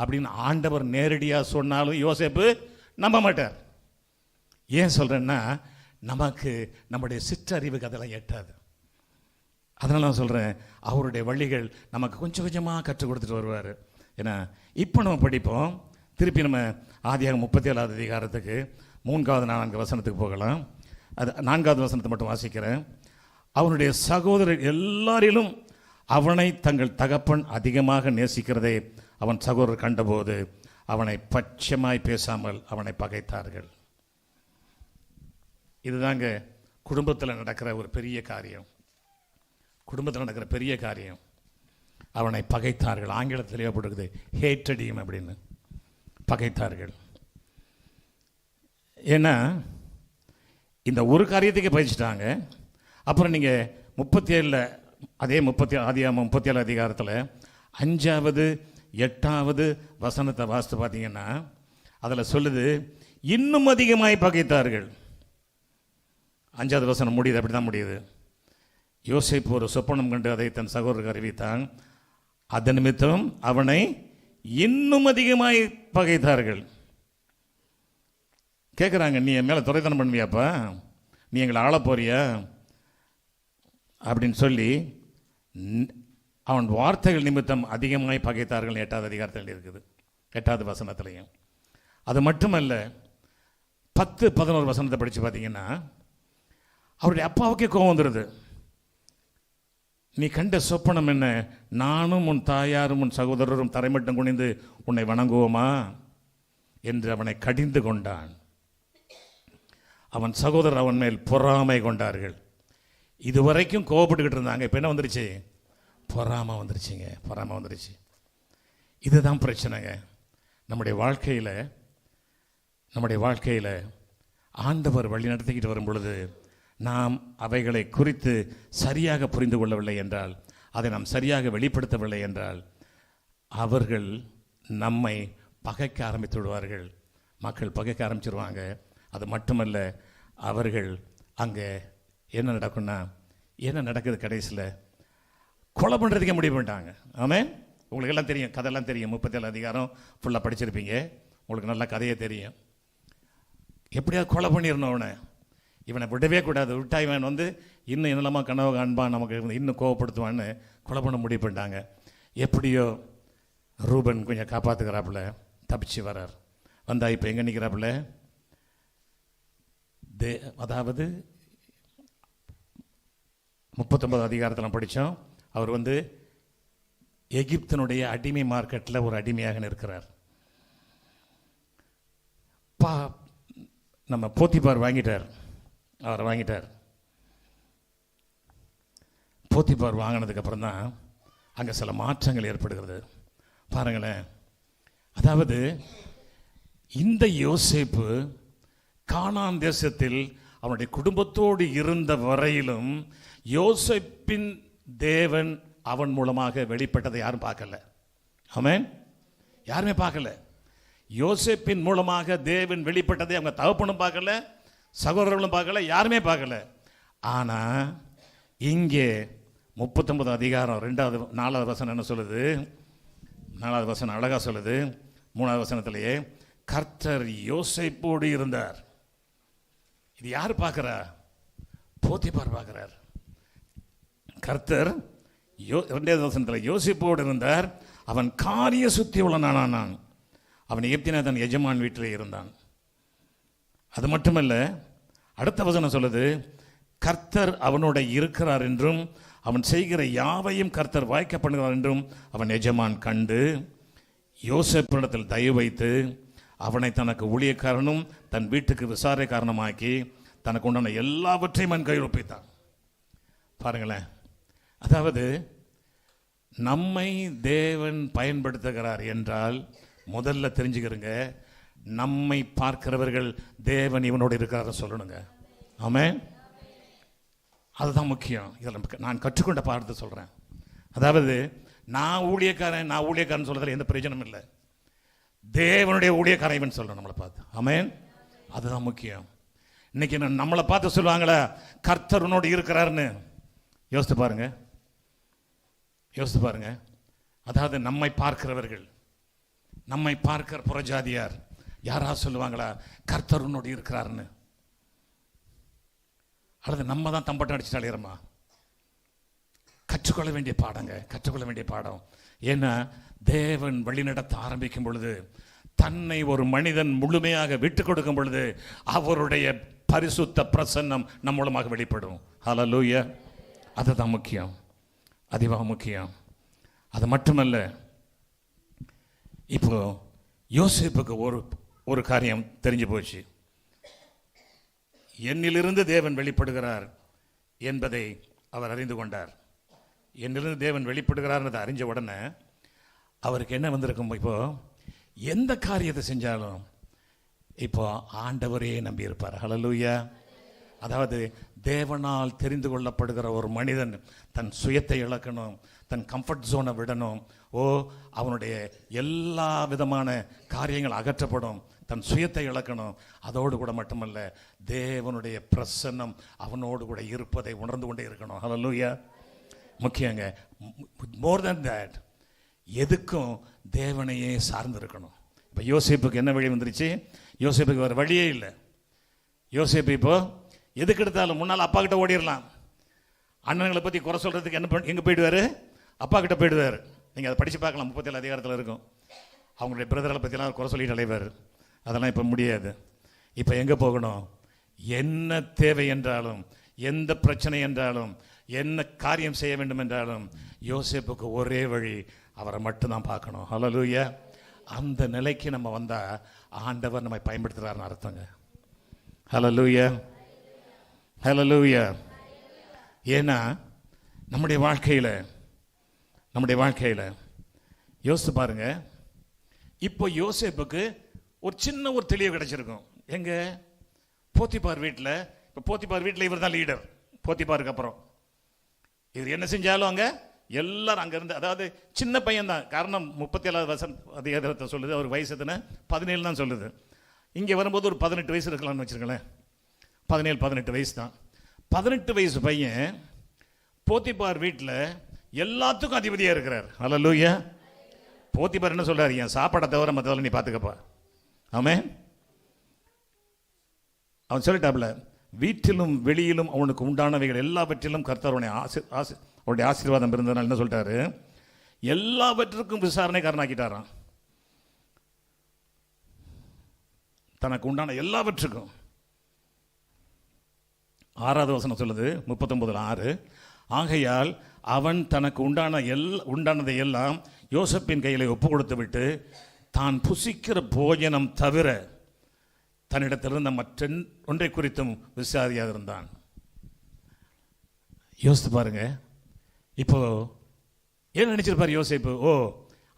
[SPEAKER 3] அப்படின்னு ஆண்டவர் நேரடியாக சொன்னாலும் யோசேப்பு நம்ப மாட்டார். ஏன் சொல்கிறேன்னா, நமக்கு நம்முடைய சிற்றறிவுக்கு அதெல்லாம் எட்டாது. அதனால நான் சொல்கிறேன், அவருடைய வழிகள் நமக்கு கொஞ்சம் கொஞ்சமாக கற்றுக் கொடுத்துட்டு வருவார். ஏன்னா இப்போ நம்ம படிப்போம், திருப்பி நம்ம ஆதியாகமம் 37வது அதிகாரத்துக்கு 3-4 வசனத்துக்கு போகலாம். அது 4வது வசனத்தை மட்டும் வாசிக்கிறேன். அவனுடைய சகோதரர் எல்லாரிலும் அவனை தங்கள் தகப்பன் அதிகமாக நேசிக்கிறதை அவன் சகோதரர் கண்டபோது அவனை பட்சமாய் பேசாமல் அவனை பகைத்தார்கள். இதுதாங்க குடும்பத்தில் நடக்கிற ஒரு பெரிய காரியம். குடும்பத்தில் நடக்கிற பெரிய காரியம். அவனை பகைத்தார்கள். ஆங்கிலத்தில் ஏற்படுகிறது ஹேட்டடியம் அப்படின்னு. பகைத்தார்கள். ஏன்னா இந்த ஒரு காரியத்துக்கு பயிற்சிட்டாங்க. அப்புறம் நீங்கள் 37 அதே 37 அதிகாரத்தில் 5வது 8வது வசனத்தை வாசித்து பார்த்தீங்கன்னா அதில் சொல்லுது, இன்னும் அதிகமாய் பகைத்தார்கள். 5வது வசனம் முடியுது, அப்படி தான் முடியுது. யோசேப்பு ஒரு சொப்பனம் கண்டு அதை தன் சகோதரருக்கு அறிவித்தான். அதன் நிமித்தம் அவனை இன்னும் அதிகமாய் பகைத்தார்கள். கேட்குறாங்க, நீ என் மேலே துறைத்தனம் பண்ணுவியாப்பா, நீ எங்களை ஆள போறியா அப்படின்னு சொல்லி அவன் வார்த்தைகள் நிமித்தம் அதிகமாய் பகைத்தார்கள். 8வது அதிகாரத்தில் இருக்குது, 8வது வசனத்திலையும். அது மட்டுமல்ல, 10-11 வசனத்தை படித்து பார்த்தீங்கன்னா அவருடைய அப்பாவுக்கே கோபம் வந்துடுது. நீ கண்ட சொப்பனம் என்ன? நானும் உன் தாயாரும் உன் சகோதரரும் தரைமட்டம் குனிந்து உன்னை வணங்குவோமா என்று அவனை கடிந்து கொண்டான். அவன் சகோதரர் அவன் மேல் பொறாமை கொண்டார்கள். இதுவரைக்கும் கோபப்பட்டுக்கிட்டு இருந்தாங்க. இப்போ என்ன வந்துருச்சு? பொறாமை வந்துருச்சுங்க. பொறாமை வந்துருச்சு. இதுதான் பிரச்சனைங்க. நம்முடைய வாழ்க்கையில் ஆண்டவர் வழி நடத்திக்கிட்டு வரும் பொழுது நாம் அவைகளை குறித்து சரியாக புரிந்து கொள்ளவில்லை என்றால், அதை நாம் சரியாக வெளிப்படுத்தவில்லை என்றால், அவர்கள் நம்மை பகைக்க ஆரம்பித்து விடுவார்கள். மக்கள் பகைக்க ஆரம்பிச்சிருவாங்க. அது மட்டுமல்ல, அவர்கள் அங்கே என்ன நடக்குது கடைசியில் கொலை பண்ணுறதுக்கே முடிவு பண்ணிட்டாங்க. ஆமென். உங்களுக்கு எல்லாம் தெரியும், கதையெல்லாம் தெரியும். 37 அதிகாரம் ஃபுல்லாக படிச்சிருப்பீங்க. உங்களுக்கு நல்லா கதையே தெரியும். எப்படியாவது கொலை பண்ணிடணும் அவனை. இவனை விடவே கூடாது. விட்டா இவன் வந்து இன்னும் என்னெல்லாமா கனவு காண்பான், நமக்கு இன்னும் கோவப்படுத்துவான்னு கொலை பண்ண முடிவு பண்ணிட்டாங்க. எப்படியோ ரூபன் கொஞ்சம் காப்பாற்றுக்கிறாப்புல தப்பிச்சு வரார். வந்தா இப்போ எங்கே நிற்கிறாப்புல? அதாவது 39 அதிகாரத்தில் படித்தோம். அவர் வந்து எகிப்தினுடைய அடிமை மார்க்கெட்டில் ஒரு அடிமையாக இருக்கிறார். நம்ம போத்திபார் வாங்கிட்டார். அவரை வாங்கிட்டார். போத்திபார் வாங்கினதுக்கு அப்புறம் தான் அங்கே சில மாற்றங்கள் ஏற்படுகிறது. பாருங்களேன். அதாவது இந்த யோசேப்பு கானான் தேசத்தில் அவனுடைய குடும்பத்தோடு இருந்த வரையிலும் யோசேப்பின் தேவன் அவன் மூலமாக வெளிப்பட்டதை யாரும் பார்க்கல. ஆமென். யாருமே பார்க்கல. யோசேப்பின் மூலமாக தேவன் வெளிப்பட்டதை அவங்க தகப்பனும் பார்க்கல, சகோதரர்களும் பார்க்கல, யாருமே பார்க்கல. ஆனா இங்கே 39 அதிகாரம் 4வது வசனம் என்ன சொல்லுது? 4வது வசனம் அழகா சொல்லுது. 3வது வசனத்திலேயே கர்த்தர் யோசேப்போடு இருந்தார். இது யார் பார்க்கிறா? போத்திபார் பார்க்கிறார். கர்த்தர் 2வது வசனத்தில் யோசேப்போடு இருந்தார். அவன் காரிய சுத்தி உள்ளனானான். அவன் எகிப்திலே தன் எஜமான் வீட்டிலே இருந்தான். அது மட்டுமல்ல, அடுத்த வசனம் சொல்லுது, கர்த்தர் அவனோட இருக்கிறார் என்றும் அவன் செய்கிற யாவையும் கர்த்தர் வாய்க்க பண்ணுகிறார் என்றும் அவன் எஜமான் கண்டு யோசேப்பினிடத்தில் தயவு வைத்து அவனை தனக்கு ஊழியக்காரனும் தன் வீட்டுக்கு விசாரணைக்காரனுமாக்கி தனக்கு உண்டான எல்லாவற்றையும் அவன் கையில் ஒப்பித்தான். பாருங்களேன், அதாவது நம்மை தேவன் பயன்படுத்துகிறார் என்றால் முதல்ல தெரிஞ்சுக்கிறங்க, நம்மை பார்க்கிறவர்கள் தேவன் இவனோடு இருக்கிறார் சொல்லணுங்க. ஆமென். அதுதான் முக்கியம். இதில் நான் கற்றுக்கொண்ட பாடத்தை சொல்கிறேன். அதாவது நான் ஊழியக்காரன் சொல்றதுல எந்த பிரயோஜனமும் இல்லை. தேவனுடைய ஊழியக்காரன் இவன் சொல்லணும் நம்மளை பார்த்து. ஆமென். அதுதான் முக்கியம். இன்னைக்கு நம்மளை பார்த்து சொல்லுவாங்களே கர்த்தர் உன்னோடு இருக்கிறாருன்னு, யோசித்து பாருங்க. அதாவது நம்மை பார்க்கிறவர்கள், நம்மை பார்க்கிற புறஜாதியார் யாரா சொல்லுவாங்களா கர்த்தர் உன்னோடு இருக்கிறாருன்னு? அல்லது நம்ம தான் தம்பட்டம் அடிச்சுட்டு அலையிறோமா? கற்றுக்கொள்ள வேண்டிய பாடம். ஏன்னா தேவன் வழிநடத்த ஆரம்பிக்கும் பொழுது, தன்னை ஒரு மனிதன் முழுமையாக விட்டு கொடுக்கும் பொழுது அவருடைய பரிசுத்த பிரசன்னம் நம் மூலமாக வெளிப்படும். ஹல்லேலூயா. அதுதான் முக்கியம், அதிகமாக முக்கியம். அது மட்டுமல்ல, இப்போ யோசேப்புக்கு ஒரு காரியம் தெரிஞ்சு போச்சு. என்னிலிருந்து தேவன் வெளிப்படுகிறார் என்பதை அவர் அறிந்து கொண்டார். என்னிலிருந்து தேவன் வெளிப்படுகிறார் அறிஞ்ச உடனே அவருக்கு என்ன வந்திருக்கும்? இப்போ எந்த காரியத்தை செஞ்சாலும் இப்போ ஆண்டவரே நம்பி இருப்பார். ஹல்லேலூயா. அதாவது தேவனால் தெரிந்து கொள்ளப்படுகிற ஒரு மனிதன் தன் சுயத்தை இழக்கணும், தன் கம்ஃபர்ட் ஜோனை விடணும். அவனுடைய எல்லா விதமான காரியங்கள் அகற்றப்படும், தன் சுயத்தை இழக்கணும். அதோடு கூட மட்டுமல்ல, தேவனுடைய பிரசன்னம் அவனோடு கூட இருப்பதை உணர்ந்து கொண்டே இருக்கணும். ஹல்லேலூயா. முக்கியங்க. மோர் தென் தட், எதுக்கும் தேவனையே சார்ந்து இருக்கணும். இப்போ யோசேப்புக்கு என்ன வழி வந்துருச்சு? யோசேப்புக்கு வேறு வழியே இல்லை. யோசேப்பு இப்போ எதுக்கு எடுத்தாலும் முன்னால் அப்பா கிட்ட ஓடிடலாம். அண்ணன்களை பற்றி குறை சொல்கிறதுக்கு எங்கே போயிடுவார்? அப்பா கிட்ட போயிடுவார். நீங்கள் அதை படித்து பார்க்கலாம், 37 அதிகாரத்தில் இருக்கும். அவங்களுடைய பிரதர்களை பற்றிலாம் குறை சொல்லிட்டு அலைவார். அதெல்லாம் இப்போ முடியாது. இப்போ எங்கே போகணும்? என்ன தேவை என்றாலும், எந்த பிரச்சனை என்றாலும், என்ன காரியம் செய்ய வேண்டும் என்றாலும் யோசேப்புக்கு ஒரே வழி, அவரை மட்டும்தான் பார்க்கணும். ஹல்லேலூயா. அந்த நிலைக்கு நம்ம வந்தால் ஆண்டவர் நம்மை பயன்படுத்துகிறாருன்னு அர்த்தங்க. ஹல்லேலூயா. ஹல்லேலூயா. ஏன்னா நம்முடைய வாழ்க்கையில் யோசித்து பாருங்க. இப்போ யோசேப்புக்கு ஒரு சின்ன தெளிவு கிடைச்சிருக்கும். எங்க? போத்திபார் வீட்டில். இப்போ போத்திபார் வீட்டில் இவர் தான் லீடர். போத்திபாருக்கு அப்புறம் இவர் என்ன செஞ்சாலும் அங்கே எல்லாரும் அங்கே இருந்து, அதாவது சின்ன பையன் தான். காரணம் 37 அதிகாரத்தை சொல்லுது, அவர் வயசு எத்தனை? 17 தான் சொல்லுது. இங்கே வரும்போது ஒரு 18 வயசு இருக்கலாம்னு வச்சுருங்களேன். 17-18 வயசு தான். 18 வயசு பையன் போத்திபார் வீட்டில் எல்லாத்துக்கும் அதிபதியாக இருக்கிறார். ஹல்லேலூயா. போத்திபார் என்ன சொல்றாரு? என் சாப்பாடை தவிர மற்றவரை நீ பார்த்துக்கப்பா. ஆமென். அவன் சொல்லிட்டாப்ல, வீட்டிலும் வெளியிலும் அவனுக்கு உண்டானவைகள் எல்லாவற்றிலும் கர்த்தர் அவனுடைய ஆசீர்வாதம் இருந்ததுனால என்ன சொல்லிட்டாரு? எல்லாவற்றுக்கும் விசாரணைக்காரனாக்கிட்டாராம். தனக்கு உண்டான எல்லாவற்றுக்கும். 6வது வசனம் சொல்லுது, 39:6, ஆகையால் அவன் தனக்கு உண்டானதை எல்லாம் யோசேப்பின் கையிலே ஒப்பு கொடுத்து விட்டு தான் புசிக்கிற போஜனம் தவிர தன்னிடத்திலிருந்த மற்ற ஒன்றை குறித்தும் விசாரியாக இருந்தான். யோசித்து பாருங்க. இப்போ என்ன நினைச்சிருப்பார் யோசேப்பு?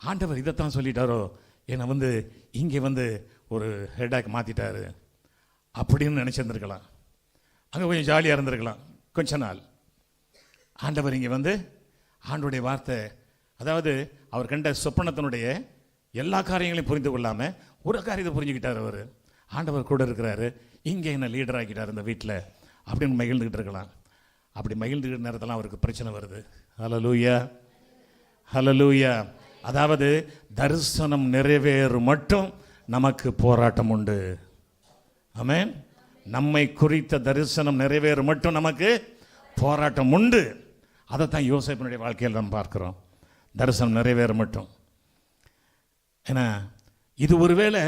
[SPEAKER 3] ஆண்டவர் இதைத்தான் சொல்லிட்டாரோ, என்னை இங்கே ஒரு ஹெடாக் மாற்றிட்டாரு அப்படின்னு நினச்சிருந்துருக்கலாம். அங்கே கொஞ்சம் ஜாலியாக இருந்திருக்கலாம் கொஞ்ச நாள். ஆண்டவர் இங்கே வந்து ஆண்டவருடைய வார்த்தை, அதாவது அவர் கண்ட சொப்பனத்தினுடைய எல்லா காரியங்களையும் புரிந்து கொள்ளாமல் ஒரு காரியத்தை புரிஞ்சுக்கிட்டார். அவர் ஆண்டவர் கூட இருக்கிறாரு, இங்கே என்ன லீடர் ஆக்கிட்டார் இந்த வீட்டில் அப்படின்னு மகிழ்ந்துக்கிட்டு இருக்கலாம். அப்படி மகிழ்ந்துக்கிட்ட நேரத்தில் அவருக்கு பிரச்சனை வருது. ஹல்லேலூயா, ஹல்லேலூயா. அதாவது தரிசனம் நிறைவேறும் மட்டும் நமக்கு போராட்டம் உண்டு. ஆமென். நம்மை குறித்த தரிசனம் நிறைவேறும் மட்டும் நமக்கு போராட்டம் உண்டு. அதைத்தான் யோசேப்பினுடைய வாழ்க்கையில் நம்ம பார்க்கிறோம். தரிசனம் நிறைவேறும் மட்டும். ஏன்னா இது ஒருவேளை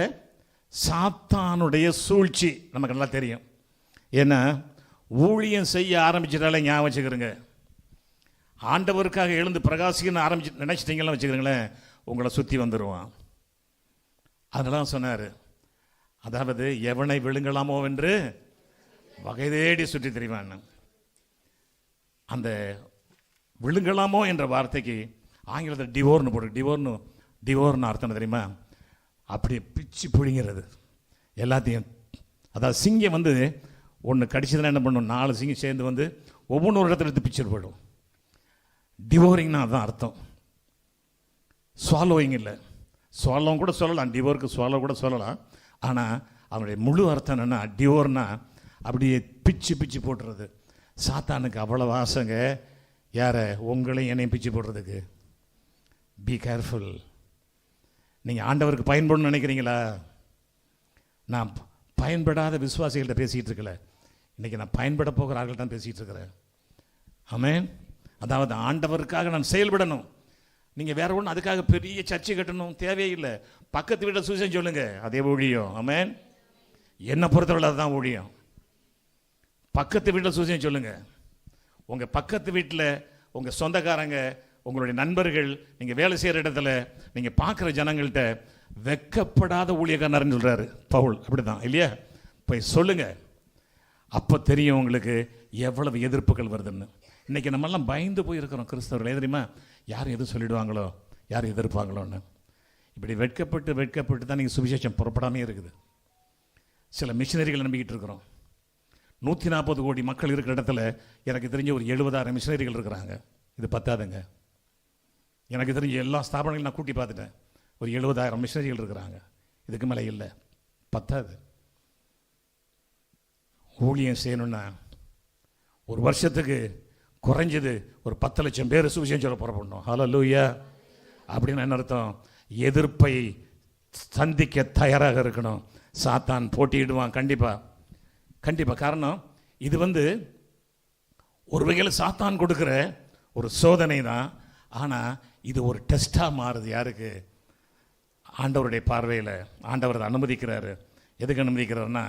[SPEAKER 3] சாத்தானுடைய சூழ்ச்சி, நமக்கு நல்லா தெரியும். ஏன்னா ஊழியம் செய்ய ஆரம்பிச்சிட்டாலே ஞாபகம் வச்சுக்கிறேங்க, ஆண்டவருக்காக எழுந்து பிரகாசிக்கன்னு ஆரம்பிச்சு நினைச்சிட்டிங்கலாம் வச்சுக்கிறீங்களேன், உங்களை சுற்றி வந்துடுவான். அதெல்லாம் சொன்னார். அதாவது எவனை விழுங்கலாமோ என்று வகை தேடி சுற்றி தெரிவான். அந்த விழுங்கலாமோ என்ற வார்த்தைக்கு ஆங்கிலத்தில் டிவோர்னு போட்டு, டிவோர்னு அர்த்தம் தெரியுமா? அப்படியே பிச்சு புழிங்கிறது எல்லாத்தையும். அதாவது சிங்கம் வந்து ஒன்று கடிச்சதுன்னா என்ன பண்ணும், 4 சிங்கம் சேர்ந்து வந்து ஒவ்வொரு இடத்துல எடுத்து பிச்சுட்டு போயிடும். டிவோரிங்னா அதுதான் அர்த்தம். ஸ்வாலோயிங் இல்லை, ஸ்வாலோவும் கூட சொல்லலாம், டிவோருக்கு ஸ்வாலோ கூட சொல்லலாம். ஆனால் அவனுடைய முழு அர்த்தம் என்னென்னா, டிவோர்னா அப்படியே பிச்சு பிச்சு போட்டுறது. சாத்தானுக்கு அவ்வளோ ஆசைங்க, யாரை, உங்களையும் என்னையும் பிச்சு போடுறதுக்கு. Be careful. நீங்கள் ஆண்டவருக்கு பயன்படணும்னு நினைக்கிறீங்களா? நான் பயன்படாத விசுவாசிகள்கிட்ட பேசிகிட்டு இருக்கல, இன்றைக்கி நான் பயன்பட போகிற ஆள்கள் தான் பேசிகிட்டு இருக்கிறேன். ஆமென். அதாவது ஆண்டவருக்காக நான் செயல்படணும். நீங்கள் வேற ஒன்றும் அதுக்காக பெரிய சர்ச்சை கட்டணும் தேவையில்லை. பக்கத்து வீட்டை சுவிசேஷம் சொல்லுங்க, அதே ஊழியம். ஆமென். என்னை பொறுத்தவரை அதுதான் ஊழியம். பக்கத்து வீட்டில் சுவிசேஷம் சொல்லுங்க. உங்கள் பக்கத்து வீட்டில் உங்கள் சொந்தக்காரங்க, உங்களுடைய நண்பர்கள், நீங்கள் வேலை செய்கிற இடத்துல நீங்கள் பார்க்குற ஜனங்கள்கிட்ட வெக்கப்படாத ஊழியக்காரன்னு சொல்கிறாரு பவுல். அப்படி தான் இல்லையா? போய் சொல்லுங்க. அப்போ தெரியும் உங்களுக்கு எவ்வளவு எதிர்ப்புகள் வருதுன்னு. இன்றைக்கி நம்மெல்லாம் பயந்து போயிருக்கிறோம் கிறிஸ்தவர்கள். தெரியுமா? யாரும் எது சொல்லிடுவாங்களோ, யாரும் எதிர்ப்பாங்களோன்னு. இப்படி வெட்கப்பட்டு தான் நீங்கள் சுவிசேஷம் புறப்படாமே இருக்குது. சில மிஷினரிகளை நம்பிக்கிட்டு இருக்கிறோம். 140 கோடி மக்கள் இருக்கிற இடத்துல எனக்கு தெரிஞ்ச ஒரு 70,000 மிஷினரிகள் இருக்கிறாங்க. இது பத்தாதுங்க. எனக்கு தெரிஞ்ச எல்லா ஸ்தாபனங்களையும் நான் கூட்டி பார்த்துட்டேன். ஒரு 70,000 மிஷினரிகள் இருக்கிறாங்க. இதுக்கு மேலே இல்லை, பத்தாது. ஊழியம் செய்யணும்னா ஒரு வருஷத்துக்கு குறைஞ்சது ஒரு 10 லட்சம் பேர் சுவிசேஷம் சொல்ல புறப்படணும். ஹல்லேலூயா. அப்படின்னு என்ன அர்த்தம்? எதிர்ப்பை சந்திக்க தயாராக இருக்கணும். சாத்தான் போட்டியிடுவான் கண்டிப்பாக. காரணம் இது வந்து ஒரு வகையில் சாத்தான் கொடுக்குற ஒரு சோதனை தான். ஆனால் இது ஒரு டெஸ்ட்டாக மாறுது. யாருக்கு? ஆண்டவருடைய பார்வையில். ஆண்டவர் அதை அனுமதிக்கிறாரு. எதுக்கு அனுமதிக்கிறாருன்னா,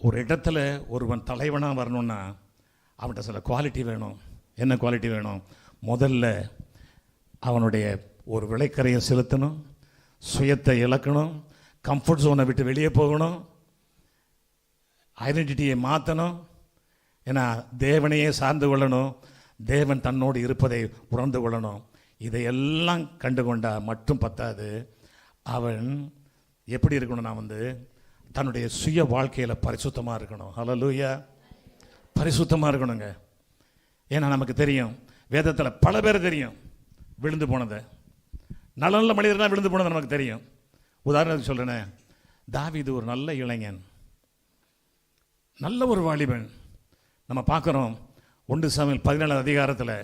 [SPEAKER 3] ஒரு இடத்துல ஒருவன் தலைவனாக வரணும்னா அவன்கிட்ட சில குவாலிட்டி வேணும். என்ன குவாலிட்டி வேணும்? முதல்ல அவனுடைய ஒரு விளைக்கரையை செலுத்தணும், சுயத்தை இழக்கணும், கம்ஃபர்ட் ஜோனை விட்டு வெளியே போகணும், ஐடென்டிட்டியை மாற்றணும். ஏன்னா தேவனையே சார்ந்து கொள்ளணும், தேவன் தன்னோடு இருப்பதை உணர்ந்து கொள்ளணும். இதையெல்லாம் கண்டு கொண்டா மட்டும் பத்தாது. அவன் எப்படி இருக்கணும்? நான் வந்து தன்னுடைய சுய வாழ்க்கையில் பரிசுத்தமாக இருக்கணும். ஹல்லேலூயா. பரிசுத்தமாக இருக்கணுங்க. ஏன்னா நமக்கு தெரியும், வேதத்தில் பல பேர் தெரியும் விழுந்து போனதை. நல்ல நல்ல மனிதர்லாம் விழுந்து போனதை நமக்கு தெரியும். உதாரணத்துக்கு சொல்கிறேனே, தாவீது ஒரு நல்ல இளைஞன், நல்ல ஒரு வாலிபன். நம்ம பார்க்குறோம் 1 சாமுவேல் 17 அதிகாரத்தில்,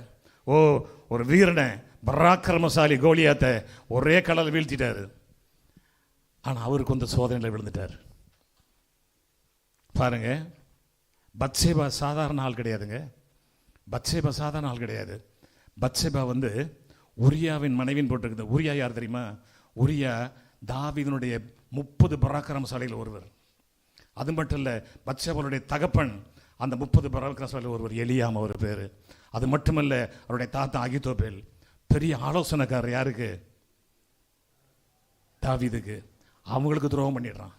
[SPEAKER 3] ஒரு வீரனை, பராக்கிரமசாலி கோலியாத்தை ஒரே கடலில் வீழ்த்திட்டாரு. ஆனால் அவருக்கு வந்து சோதனையில் விழுந்துட்டார். பாருங்க, பத்சேபா சாதாரண ஆள் கிடையாதுங்க. பத்சேபா சாதாரண ஆள் கிடையாது. பத்சேபா வந்து உரியாவின் மனைவின் போட்டிருக்குது. உரியா யார் தெரியுமா? உரியா தாவீதினுடைய 30 பராக்கிரமசாலிகள் ஒருவர். அது மட்டும் இல்லை, பத்சேபாவுடைய தகப்பன் அந்த 30 பராக்கிரமசாலிகள் ஒருவர், எலியாம் அவர் பேர். அது மட்டுமல்ல, அவருடைய தாத்தா அகித்தோப்பேல் பெரிய ஆலோசனைக்காரர். யாருக்கு? தாவீதுக்கு. அவங்களுக்கு துரோகம் பண்ணிடுறான்.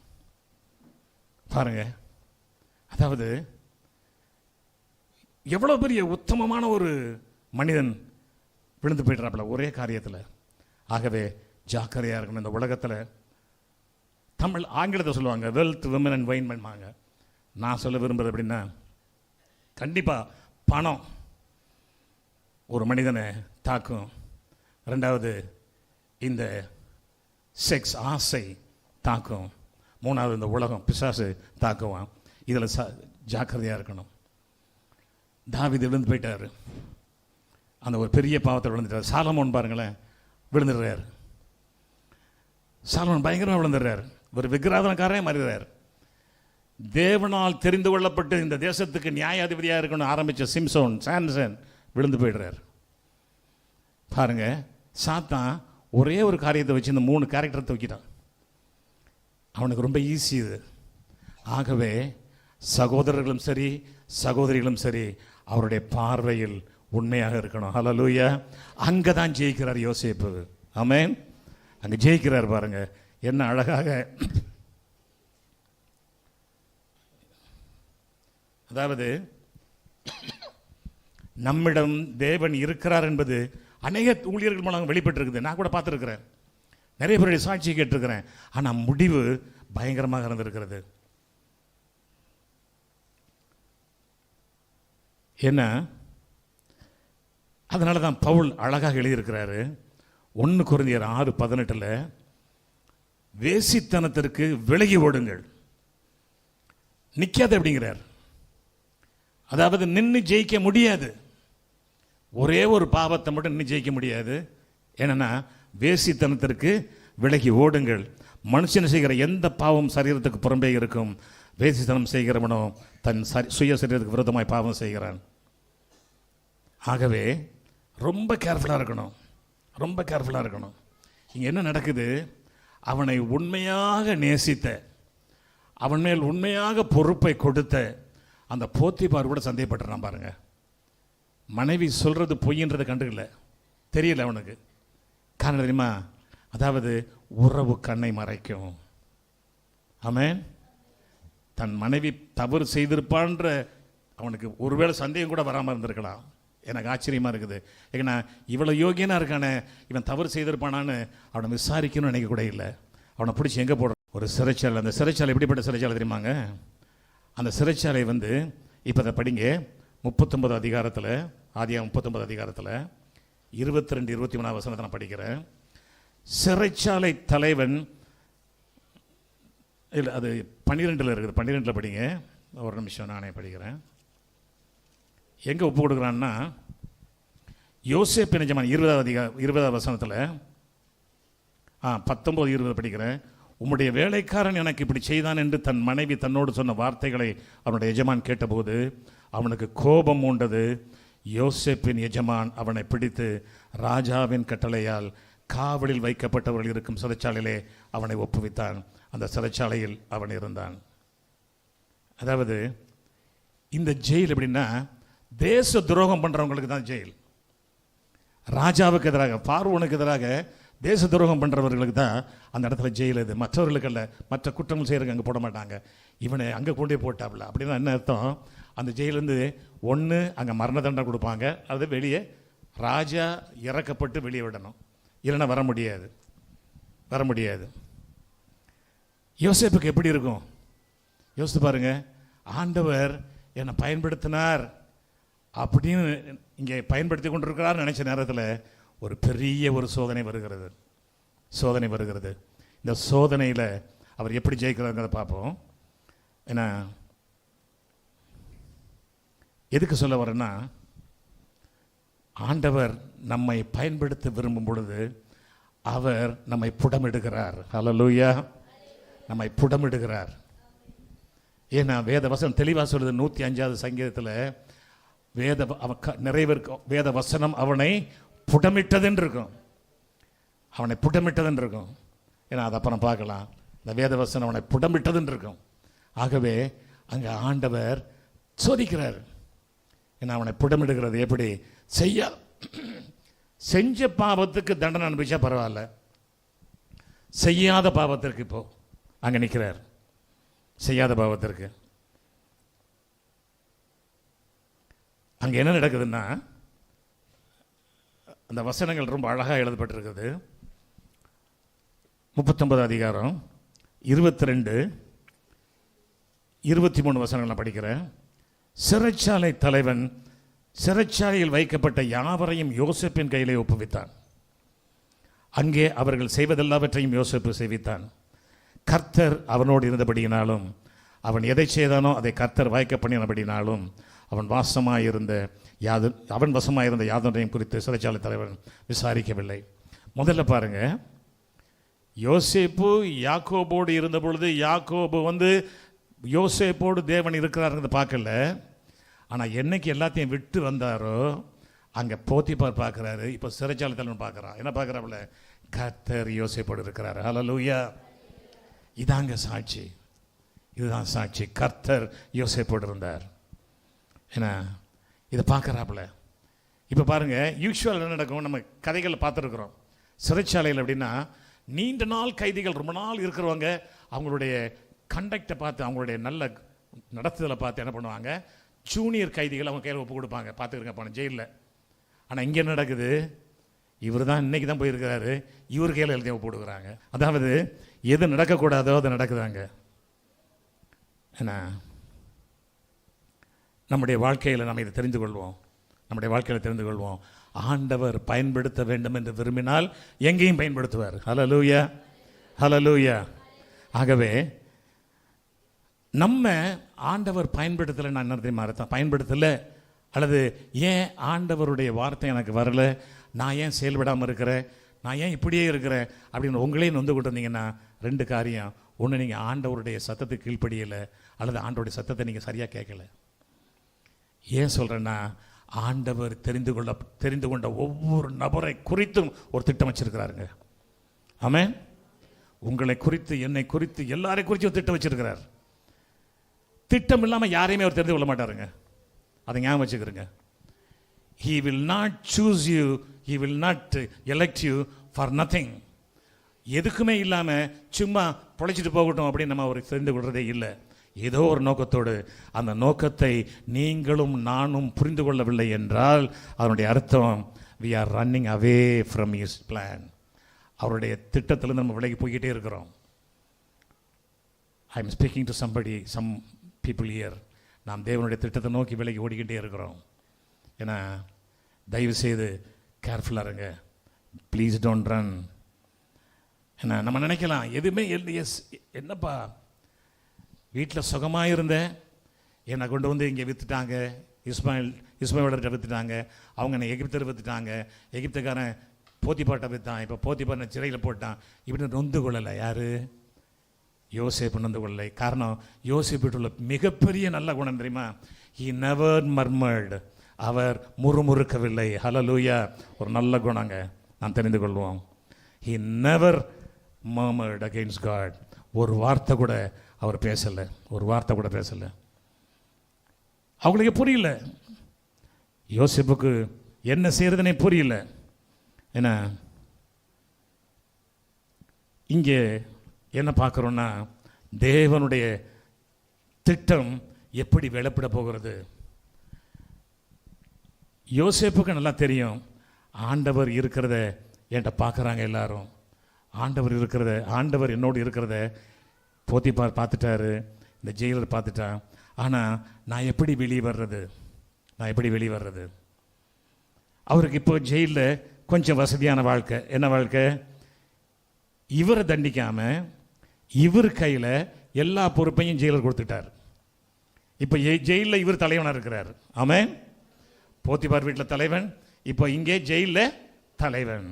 [SPEAKER 3] பாருங்க, அதாவது எவ்வளவு பெரிய உத்தமமான ஒரு மனிதன் விழுந்து போயிடுறாப்புல ஒரே காரியத்தில். ஆகவே ஜாக்கிரதையாக இருக்கணும். இந்த உலகத்தில் தமிழ் ஆங்கிலத்தை சொல்லுவாங்க வெல்த் விமன் அண்ட் வைன்மென்ட்மாங்க. நான் சொல்ல விரும்புகிறது எப்படின்னா, கண்டிப்பாக பணம் ஒரு மனிதனை தாக்கும். ரெண்டாவது இந்த செக்ஸ் ஆசை தாக்கும். மூணாவது இந்த உலகம் பிசாசு தாக்குவான். இதில் ஜாக்கிரதையாக இருக்கணும். தாவீது விழுந்து போயிட்டார், அந்த ஒரு பெரிய பாவத்தில் விழுந்துட்டார். சாலமோன் பாருங்களேன், விழுந்துடுறார். சாலமோன் பயங்கரமாக விழுந்துடுறார், ஒரு விக்கிராதனக்காரே மாறிடுறார். தேவனால் தெரிந்து கொள்ளப்பட்டு இந்த தேசத்துக்கு நியாயாதிபதியாக இருக்கணும் ஆரம்பித்த சாம்சன் விழுந்து போயிடுறார். பாருங்க, சாத்தான் ஒரே ஒரு காரியத்தை வச்சு இந்த 3 கேரக்டரை தூக்கிட்டான். அவனுக்கு ரொம்ப ஈஸி இது. ஆகவே சகோதரர்களும் சரி சகோதரிகளும் சரி அவருடைய பார்வையில் உண்மையாக இருக்கணும். ஹல்லேலூயா. அங்கே தான் ஜெயிக்கிறார் யோசேப்பு. ஆமென். அங்கே ஜெயிக்கிறார். பாருங்க என்ன அழகாக. அதாவது நம்மிடம் தேவன் இருக்கிறார் என்பது அநேக ஊழியர்கள் மூலம் வெளிப்பட்டிருக்குது. நான் கூட பார்த்துருக்கிறேன், நிறைய பேருடைய சாட்சி கேட்டிருக்கிறேன். ஆனால் முடிவு பயங்கரமாக இருந்திருக்கிறது. என்ன, அதனால தான் பவுல் அழகாக எழுதியிருக்கிறாரு 1 கொரிந்தியர் 6:18, வேசித்தனத்திற்கு விலகி ஓடுங்கள், நிற்காது அப்படிங்கிறார். அதாவது நின்று ஜெயிக்க முடியாது. ஒரே ஒரு பாவத்தை மட்டும் நின்று ஜெயிக்க முடியாது. என்னன்னா, வேசித்தனத்திற்கு விலகி ஓடுங்கள். மனுஷன் செய்கிற எந்த பாவம் சரீரத்துக்கு புறம்பே இருக்கும். வேசித்தனம் செய்கிறவனோ தன் சுய சரீரத்துக்கு விரோதமாய் பாவம் செய்கிறான். ஆகவே ரொம்ப கேர்ஃபுல்லாக இருக்கணும், ரொம்ப கேர்ஃபுல்லாக இருக்கணும். இங்கே என்ன நடக்குது, அவனை உண்மையாக நேசித்த, அவன் மேல் உண்மையாக பொறுப்பை கொடுத்த அந்த போத்திபார் கூட சந்தேகப்பட்டுறான். பாருங்க, மனைவி சொல்றது பொய்ன்றது கண்டுக்கல, தெரியல அவனுக்கு. காரணம் தெரியுமா? அதாவது உறவு கண்ணை மறைக்கும். ஆமென். தன் மனைவி தவறு செய்திருப்பான்ற அவனுக்கு ஒருவேளை சந்தேகம் கூட வராமல் இருந்திருக்கலாம். எனக்கு ஆச்சரியமாக இருக்குது. ஏன்னா இவ்வளோ யோகியனாக இருக்கானே, இவன் தவறு செய்திருப்பானான்னு அவனை விசாரிக்கணும்னு நினைக்க கூட இல்லை. அவனை பிடிச்சி எங்கே போடுற ஒரு சிறைச்சாலை. அந்த சிறைச்சாலை எப்படிப்பட்ட சிறைச்சாலை தெரியுமாங்க? அந்த சிறைச்சாலை இப்போ அதை படிங்க, 39 அதிகாரத்தில், ஆதியாகமம் 39 அதிகாரத்தில் 22, 23 வசனத்தை நான் படிக்கிறேன். சிறைச்சாலை தலைவன், இல்லை அது 12 இருக்குது, 12 படிங்க. ஒரு நிமிஷம் நானே படிக்கிறேன். எங்கே ஒப்பு கொடுக்குறான்னா, யோசேப்பு எஜமான் 20 வசனத்தில் 19, 20 படிக்கிறேன். உம்முடைய வேலைக்காரன் எனக்கு இப்படி செய்தான் என்று தன் மனைவி தன்னோடு சொன்ன வார்த்தைகளை அவனுடைய எஜமான் கேட்டபோது அவனுக்கு கோபம் உண்டது. யோசேப்பின் எஜமான் அவனை பிடித்து ராஜாவின் கட்டளையால் காவலில் வைக்கப்பட்டவர்கள் இருக்கும் சிறைச்சாலையிலே அவனை ஒப்புவித்தான். அந்த சிறைச்சாலையில் அவன் இருந்தான். அதாவது இந்த ஜெயில் எப்படின்னா, தேச துரோகம் பண்ணுறவங்களுக்கு தான் ஜெயில். ராஜாவுக்கு எதிராக, பார்வோனுக்கு எதிராக தேச துரோகம் பண்ணுறவர்களுக்கு தான் அந்த இடத்துல ஜெயில். இது மற்றவர்களுக்கு அல்ல. மற்ற குற்றங்கள் செய்கிறதுக்கு அங்கே போட மாட்டாங்க. இவனை அங்கே கொண்டே போட்டாப்புல. அப்படின்னா என்ன அர்த்தம்? அந்த ஜெயிலேருந்து ஒன்று அங்கே மரண தண்டனை கொடுப்பாங்க, அது வெளியே ராஜா இறக்கப்பட்டு வெளியே விடணும், இல்லைன்னா வர முடியாது, வர முடியாது. யோசேப்புக்கு எப்படி இருக்கும் யோசித்து பாருங்க. ஆண்டவர் என்னை பயன்படுத்தினார் அப்படின்னு இங்கே பயன்படுத்தி கொண்டிருக்கிறார் நினைச்ச நேரத்தில் ஒரு பெரிய ஒரு சோதனை வருகிறது. சோதனை வருகிறது. இந்த சோதனையில் அவர் எப்படி ஜெயிக்கிறாருங்கிறத பார்ப்போம். ஏன்னா எதுக்கு சொல்ல வரேன்னா, ஆண்டவர் நம்மை பயன்படுத்த விரும்பும் பொழுது அவர் நம்மை புடமிடுகிறார். ஹல்லேலூயா. நம்மை புடமிடுகிறார். ஏன்னா வேத வசனம் தெளிவாக சொல்லுது. 105வது சங்கீதத்தில் வேத வசனம் அவனை புடமிட்டதுன்னு இருக்கும். அவனை புடமிட்டதுன்னு இருக்கும். ஏன்னா அது அப்புறம் பார்க்கலாம். இந்த வேத வசனம் அவனை புடமிட்டதுன்னு இருக்கும். ஆகவே அங்கே ஆண்டவர் சோதிக்கிறார். ஏன்னா அவனை புடமிடுகிறது எப்படி? செஞ்ச பாவத்துக்கு தண்டனை அனுபவிச்சா பரவாயில்ல, செய்யாத பாவத்திற்கு இப்போ அங்கே நிற்கிறார். செய்யாத பாவத்திற்கு அங்கே என்ன நடக்குதுன்னா, அந்த வசனங்கள் ரொம்ப அழகாக எழுதப்பட்டிருக்குது. 39 அதிகாரம் 22, 23 வசனங்கள் நான் படிக்கிறேன். சிறைச்சாலை தலைவன் சிறைச்சாலையில் வைக்கப்பட்ட யாவரையும் யோசேப்பின் கையிலே ஒப்புவித்தான். அங்கே அவர்கள் செய்வதெல்லாவற்றையும் யோசேப்பு செய்வித்தான். கர்த்தர் அவனோடு இருந்தபடியினாலும் அவன் எதை செய்தானோ அதை கர்த்தர் வாய்க்க பண்ணினபடினாலும் அவன் வசமாயிருந்த யாதொன்றையும் குறித்து சிறைச்சாலை தலைவன் விசாரிக்கவில்லை. முதல்ல பாருங்க, யோசேப்பு யாக்கோபோடு இருந்த பொழுது யாக்கோபு யோசேப்போடு தேவன் இருக்கிறாருங்கிறத பார்க்கல. ஆனால் என்னைக்கு எல்லாத்தையும் விட்டு வந்தாரோ அங்கே போத்திபார் பார்க்குறாரு. இப்போ சிறைச்சாலை தலைவன் பார்க்குறான். என்ன பார்க்குறாப்புல? கர்த்தர் யோசேப்போடு இருக்கிறாரு. ஹல்லேலூயா. இதாங்க சாட்சி, இதுதான் சாட்சி. கர்த்தர் யோசேப்போடு இருந்தார். ஏன்னா இதை பார்க்குறாப்புல. இப்போ பாருங்கள், யூஸ்வல் என்ன நடக்கும், நம்ம கதைகளில் பார்த்துருக்குறோம். சிறைச்சாலையில் அப்படின்னா நீண்ட நாள் கைதிகள் ரொம்ப நாள் இருக்கிறவங்க அவங்களுடைய கண்டக்டை பார்த்து, அவங்களுடைய நல்ல நடத்துதலை பார்த்து என்ன பண்ணுவாங்க, ஜூனியர் கைதிகள் அவங்க கையில் ஒப்பு கொடுப்பாங்க. பார்த்துக்கிறங்க போன ஜெயிலில். ஆனால் இங்கே என்ன நடக்குது, இவர் தான் இன்றைக்கி தான் போயிருக்கிறாரு, இவர் கையில் எழுதி ஒப்பு கொடுக்குறாங்க. அதாவது எது நடக்கக்கூடாதோ அது நடக்குதாங்க. ஏன்னா நம்முடைய வாழ்க்கையில் நம்ம இதை தெரிந்து கொள்வோம். நம்முடைய வாழ்க்கையில் தெரிந்து கொள்வோம். ஆண்டவர் பயன்படுத்த வேண்டும் என்று விரும்பினால் எங்கேயும் பயன்படுத்துவார். ஹல்லேலூயா, ஹல்லேலூயா. ஆகவே நம்ம ஆண்டவர் பயன்படுத்தலை, நான் என்ன தெரியுமா அர்த்தம், பயன்படுத்தலை அல்லது ஏன் ஆண்டவருடைய வார்த்தை எனக்கு வரல, நான் ஏன் செயல்படாமல் இருக்கிறேன், நான் ஏன் இப்படியே இருக்கிறேன் அப்படின்னு உங்களே நொந்து கொண்டு வந்தீங்கன்னா 2 காரியம். ஒன்று, நீங்கள் ஆண்டவருடைய சத்தத்துக்கு கீழ்ப்படியலை அல்லது ஆண்டவருடைய சத்தத்தை நீங்கள் சரியாக கேட்கல. ஏன் சொல்கிறேன்னா, ஆண்டவர் தெரிந்து கொண்ட ஒவ்வொரு நபரை குறித்தும் ஒரு திட்டம் வச்சிருக்கிறாருங்க. ஆமென். உங்களை குறித்து, என்னை குறித்து, எல்லாரை குறித்தும் ஒரு திட்டம் வச்சிருக்கிறார். திட்டம் இல்லாமல் யாரையுமே அவர் தெரிந்து கொள்ள மாட்டாருங்க. அதை ஞாபகம் வச்சுக்கிறேங்க. He will not choose you, he will not elect you for nothing. எதுக்குமே இல்லாமல் சும்மா பொழைச்சிட்டு போகட்டும் அப்படின்னு நம்ம அவருக்கு தெரிந்து கொள்றதே இல்லை. ஏதோ ஒரு நோக்கத்தோடு, அந்த நோக்கத்தை நீங்களும் நானும் புரிந்து கொள்ளவில்லை என்றால் அதனுடைய அர்த்தம் we are running away from his plan. அவருடைய திட்டத்திலிருந்து நம்ம விலகி போய்கிட்டே இருக்கிறோம். I am speaking to somebody, some people here. நாம் தேவனுடைய திட்டத்தை நோக்கி விலகி ஓடிக்கிட்டே இருக்கிறோம். ஏன்னா தயவு செய்து கேர்ஃபுல்லாக இருங்க. Please don't run. ஏன்னா நம்ம நினைக்கலாம் எதுவுமே எஸ், என்னப்பா வீட்டில் சுகமாக இருந்தேன், என்னை கொண்டு வந்து இங்கே விற்றுட்டாங்க, இஸ்மாயில்கிட்ட விற்றுட்டாங்க, அவங்க என்னை எகிப்தர் விற்றுட்டாங்க, எகிப்துக்காரன் போத்திபாட்டை விற்றான், இப்போ போத்திபாட்டை சிறையில் போட்டான், இப்படி நொந்து கொள்ளலை. யார்? யோசேப்பு நொந்து கொள்ளலை. காரணம், யோசேப்புள்ள மிகப்பெரிய நல்ல குணம் தெரியுமா? he never murmured. அவர் முறுமுறுக்கவில்லை. ஹல்லேலூயா. ஒரு நல்ல குணங்க, நாம் தெரிந்து கொள்வோம். he never murmured against God. ஒரு வார்த்தை கூட அவர் பேசலை, ஒரு வார்த்தை கூட பேசலை. அவங்களுக்கு புரியல, யோசேப்புக்கு என்ன செய்யறதுனே புரியல. ஏன்னா இங்கே என்ன பார்க்குறோன்னா, தேவனுடைய திட்டம் எப்படி வெளிப்பட போகிறது. யோசேப்புக்கு நல்லா தெரியும், ஆண்டவர் இருக்கிறத என்கிட்ட பார்க்குறாங்க எல்லாரும், ஆண்டவர் இருக்கிறத, ஆண்டவர் என்னோடு இருக்கிறத போத்திபார் பார்த்துட்டாரு, இந்த ஜெயிலர் பார்த்துட்டான். ஆனால் நான் எப்படி வெளியே வர்றது, நான் எப்படி வெளியே வர்றது? அவருக்கு இப்போ ஜெயிலில் கொஞ்சம் வசதியான வாழ்க்கை. என்ன வாழ்க்கை? இவரை தண்டிக்காமல் இவர் கையில் எல்லா பொறுப்பையும் ஜெயிலர் கொடுத்துட்டார். இப்போ ஜெயிலில் இவர் தலைவனாக இருக்கிறார். ஆமென். போத்திபார் வீட்டில் தலைவன், இப்போ இங்கே ஜெயிலில் தலைவன்.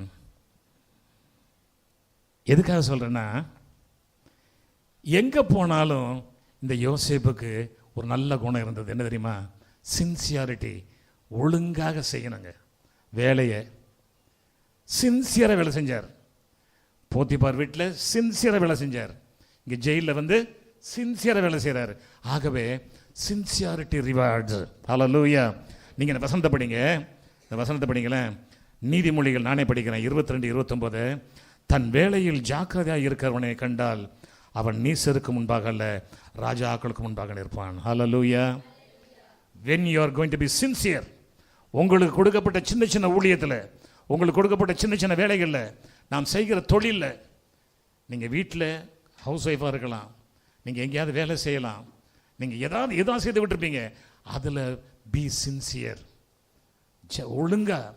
[SPEAKER 3] எதுக்காக சொல்கிறேன்னா, எங்கே போனாலும் இந்த யோசேப்புக்கு ஒரு நல்ல குணம் இருந்தது. என்ன தெரியுமா? சின்சியாரிட்டி. ஒழுங்காக செய்யணுங்க வேலையை. சின்சியராக வேலை செஞ்சார். போத்திபார் வீட்டில் சின்சியராக வேலை செஞ்சார், இங்கே ஜெயிலில் சின்சியராக வேலை செய்கிறார். ஆகவே சின்சியாரிட்டி ரிவார்ட்ஸ். ஹல்லேலூயா. நீங்கள் இந்த வசனத்தை படிங்க, இந்த வசனத்தை படிங்களேன். நீதிமொழிகள் நானே படிக்கிறேன், 22:29. தன் வேலையில் ஜாக்கிரதையாக இருக்கிறவனை கண்டால் அவன் நீசருக்கு முன்பாக அல்ல, ராஜாக்களுக்கு முன்பாக இருப்பான். ஹல்லேலூயா. when you are going to be sincere, உங்களுக்கு கொடுக்கப்பட்ட சின்ன சின்ன ஊழியத்தில், உங்களுக்கு கொடுக்கப்பட்ட சின்ன சின்ன வேலைகளில், நாம் செய்கிற தொழிலில், நீங்கள் வீட்டில் ஹவுஸ் ஒய்ஃபாக இருக்கலாம், நீங்கள் எங்கேயாவது வேலை செய்யலாம், நீங்கள் ஏதாவது செய்து விட்டுருப்பீங்க. அதில் பி சின்சியர், ஒழுங்காக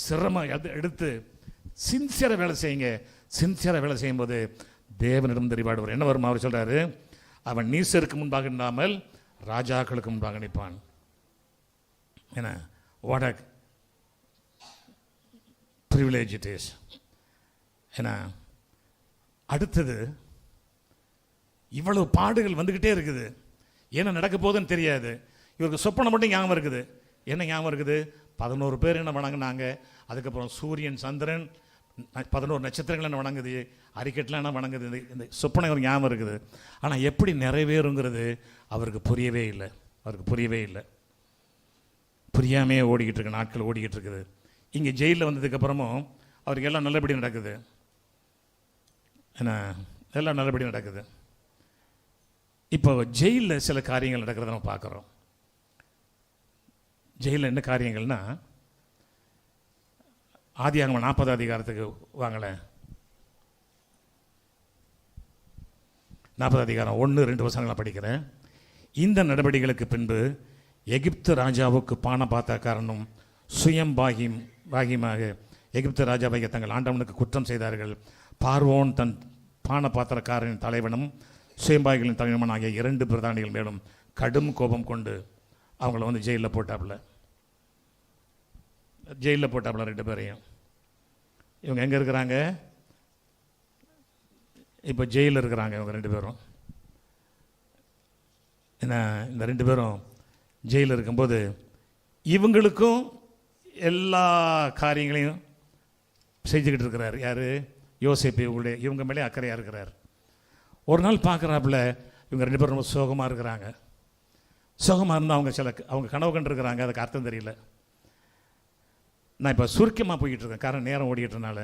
[SPEAKER 3] சிரமம் எடுத்து சின்சியராக வேலை செய்யுங்க. சின்சியராக வேலை செய்யும்போது தேவனிடம் ரிவார்டு வரும். என்ன வரும்? அவர் சொல்கிறாரு, அவன் நீசருக்கு முன்பாக நின்றாமல் ராஜாக்களுக்கு முன்பாக நிற்பான். என்ன what a privilege it is. ஏன்னா அடுத்தது இவ்வளவு பாடுகள் வந்துக்கிட்டே இருக்குது. என்ன நடக்க போகுதுன்னு தெரியாது. இவருக்கு சொப்பனை மட்டும் ஞாபகம் இருக்குது. என்ன ஞாபகம் இருக்குது? 11 பேர் என்ன வணங்கினாங்க, அதுக்கப்புறம் சூரியன் சந்திரன் 11 நட்சத்திரங்கள் என்ன வணங்குது, அறிக்கெட்டெலாம் என்ன வணங்குது. இந்த சொப்பனை ஒரு ஞாபகம் இருக்குது. ஆனால் எப்படி நிறைவேறுங்கிறது அவருக்கு புரியவே இல்லை. புரியாமே ஓடிக்கிட்டு இருக்கு, நாட்கள் ஓடிக்கிட்டு இருக்குது. இங்கே ஜெயிலில் வந்ததுக்கப்புறமும் அவருக்கு எல்லாம் நல்லபடி நடக்குது. ஏன்னா எல்லாம் நல்லபடி நடக்குது. இப்போ ஜெயிலில் சில காரியங்கள் நடக்கிறத நம்ம பார்க்குறோம். ஜெயிலில் என்ன காரியங்கள்னா, ஆதியாகமம் 40 அதிகாரத்துக்கு வாங்கலை. 40 அதிகாரம் 1-2 வசனங்களை படிக்கிறேன். இந்த நடவடிக்கைகளுக்கு பின்பு எகிப்து ராஜாவுக்கு பானபாத்திரக்காரனும் சுயம் பாகியமாக எகிப்து ராஜாவை தங்கள் ஆண்டவனுக்கு குற்றம் செய்தார்கள். பார்வோன் தன் பானபாத்திரக்காரனின் தலைவனும் சுயம்பாகிகளின் தலைவனும் ஆகிய 2 பிரதானிகள் மேலும் கடும் கோபம் கொண்டு அவங்கள வந்து ஜெயிலில் போட்டாப்புல 2 பேரையும். இவங்க எங்கே இருக்கிறாங்க? இப்போ ஜெயிலில் இருக்கிறாங்க இவங்க 2 பேரும். என்ன, இந்த 2 பேரும் ஜெயிலில் இருக்கும்போது இவங்களுக்கும் எல்லா காரியங்களையும் செஞ்சுக்கிட்டு இருக்கிறார். யார்? யோசேப்பு. இவங்க மேலே அக்கறையாக இருக்கிறார். ஒரு நாள் பார்க்குறாப்புல இவங்க 2 பேரும் ரொம்ப சோகமாக இருக்கிறாங்க. சோகமாக இருந்தால் அவங்க கனவு கண்டுருக்கிறாங்க, அதுக்கு அர்த்தம் தெரியல. நான் இப்போ சுருக்கமாக போய்கிட்டு இருக்கேன், காரணம் நேரம் ஓடிக்கிட்டனால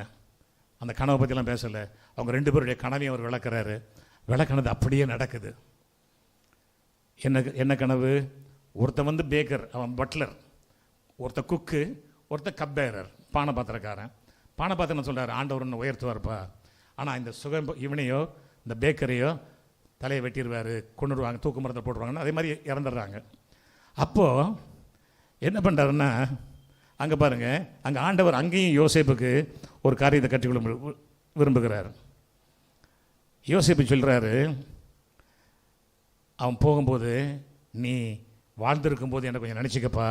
[SPEAKER 3] அந்த கனவை பற்றிலாம் பேசலை. அவங்க 2 பேருடைய கனவையும் அவர் விளக்குறாரு. விளக்குனது அப்படியே நடக்குது. என்ன கனவு? ஒருத்தன் வந்து பேக்கர், அவன் பட்லர். ஒருத்த குக்கு, ஒருத்த கப்பேரர், பானபாத்திரக்காரன். பானபாத்திரம் சொல்கிறார், ஆண்டவர் ஒன்று உயர்த்துவார்ப்பா. ஆனால் இந்த இவனையோ இந்த பேக்கரையோ தலையை வெட்டிடுவார், கொண்டுடுவாங்க, தூக்கு மரத்தை போட்டுருவாங்கன்னு அதே மாதிரி இறந்துடுறாங்க. அப்போது என்ன பண்ணுறாருன்னா, அங்கே பாருங்கள், அங்கே ஆண்டவர் அங்கேயும் யோசேப்புக்கு ஒரு காரியத்தை கற்றுக்கொள்ள விரும்புகிறார். யோசேப்பு சொல்கிறாரு, அவன் போகும்போது நீ வாழ்ந்திருக்கும் போது என்னை கொஞ்சம் நினச்சிக்கப்பா.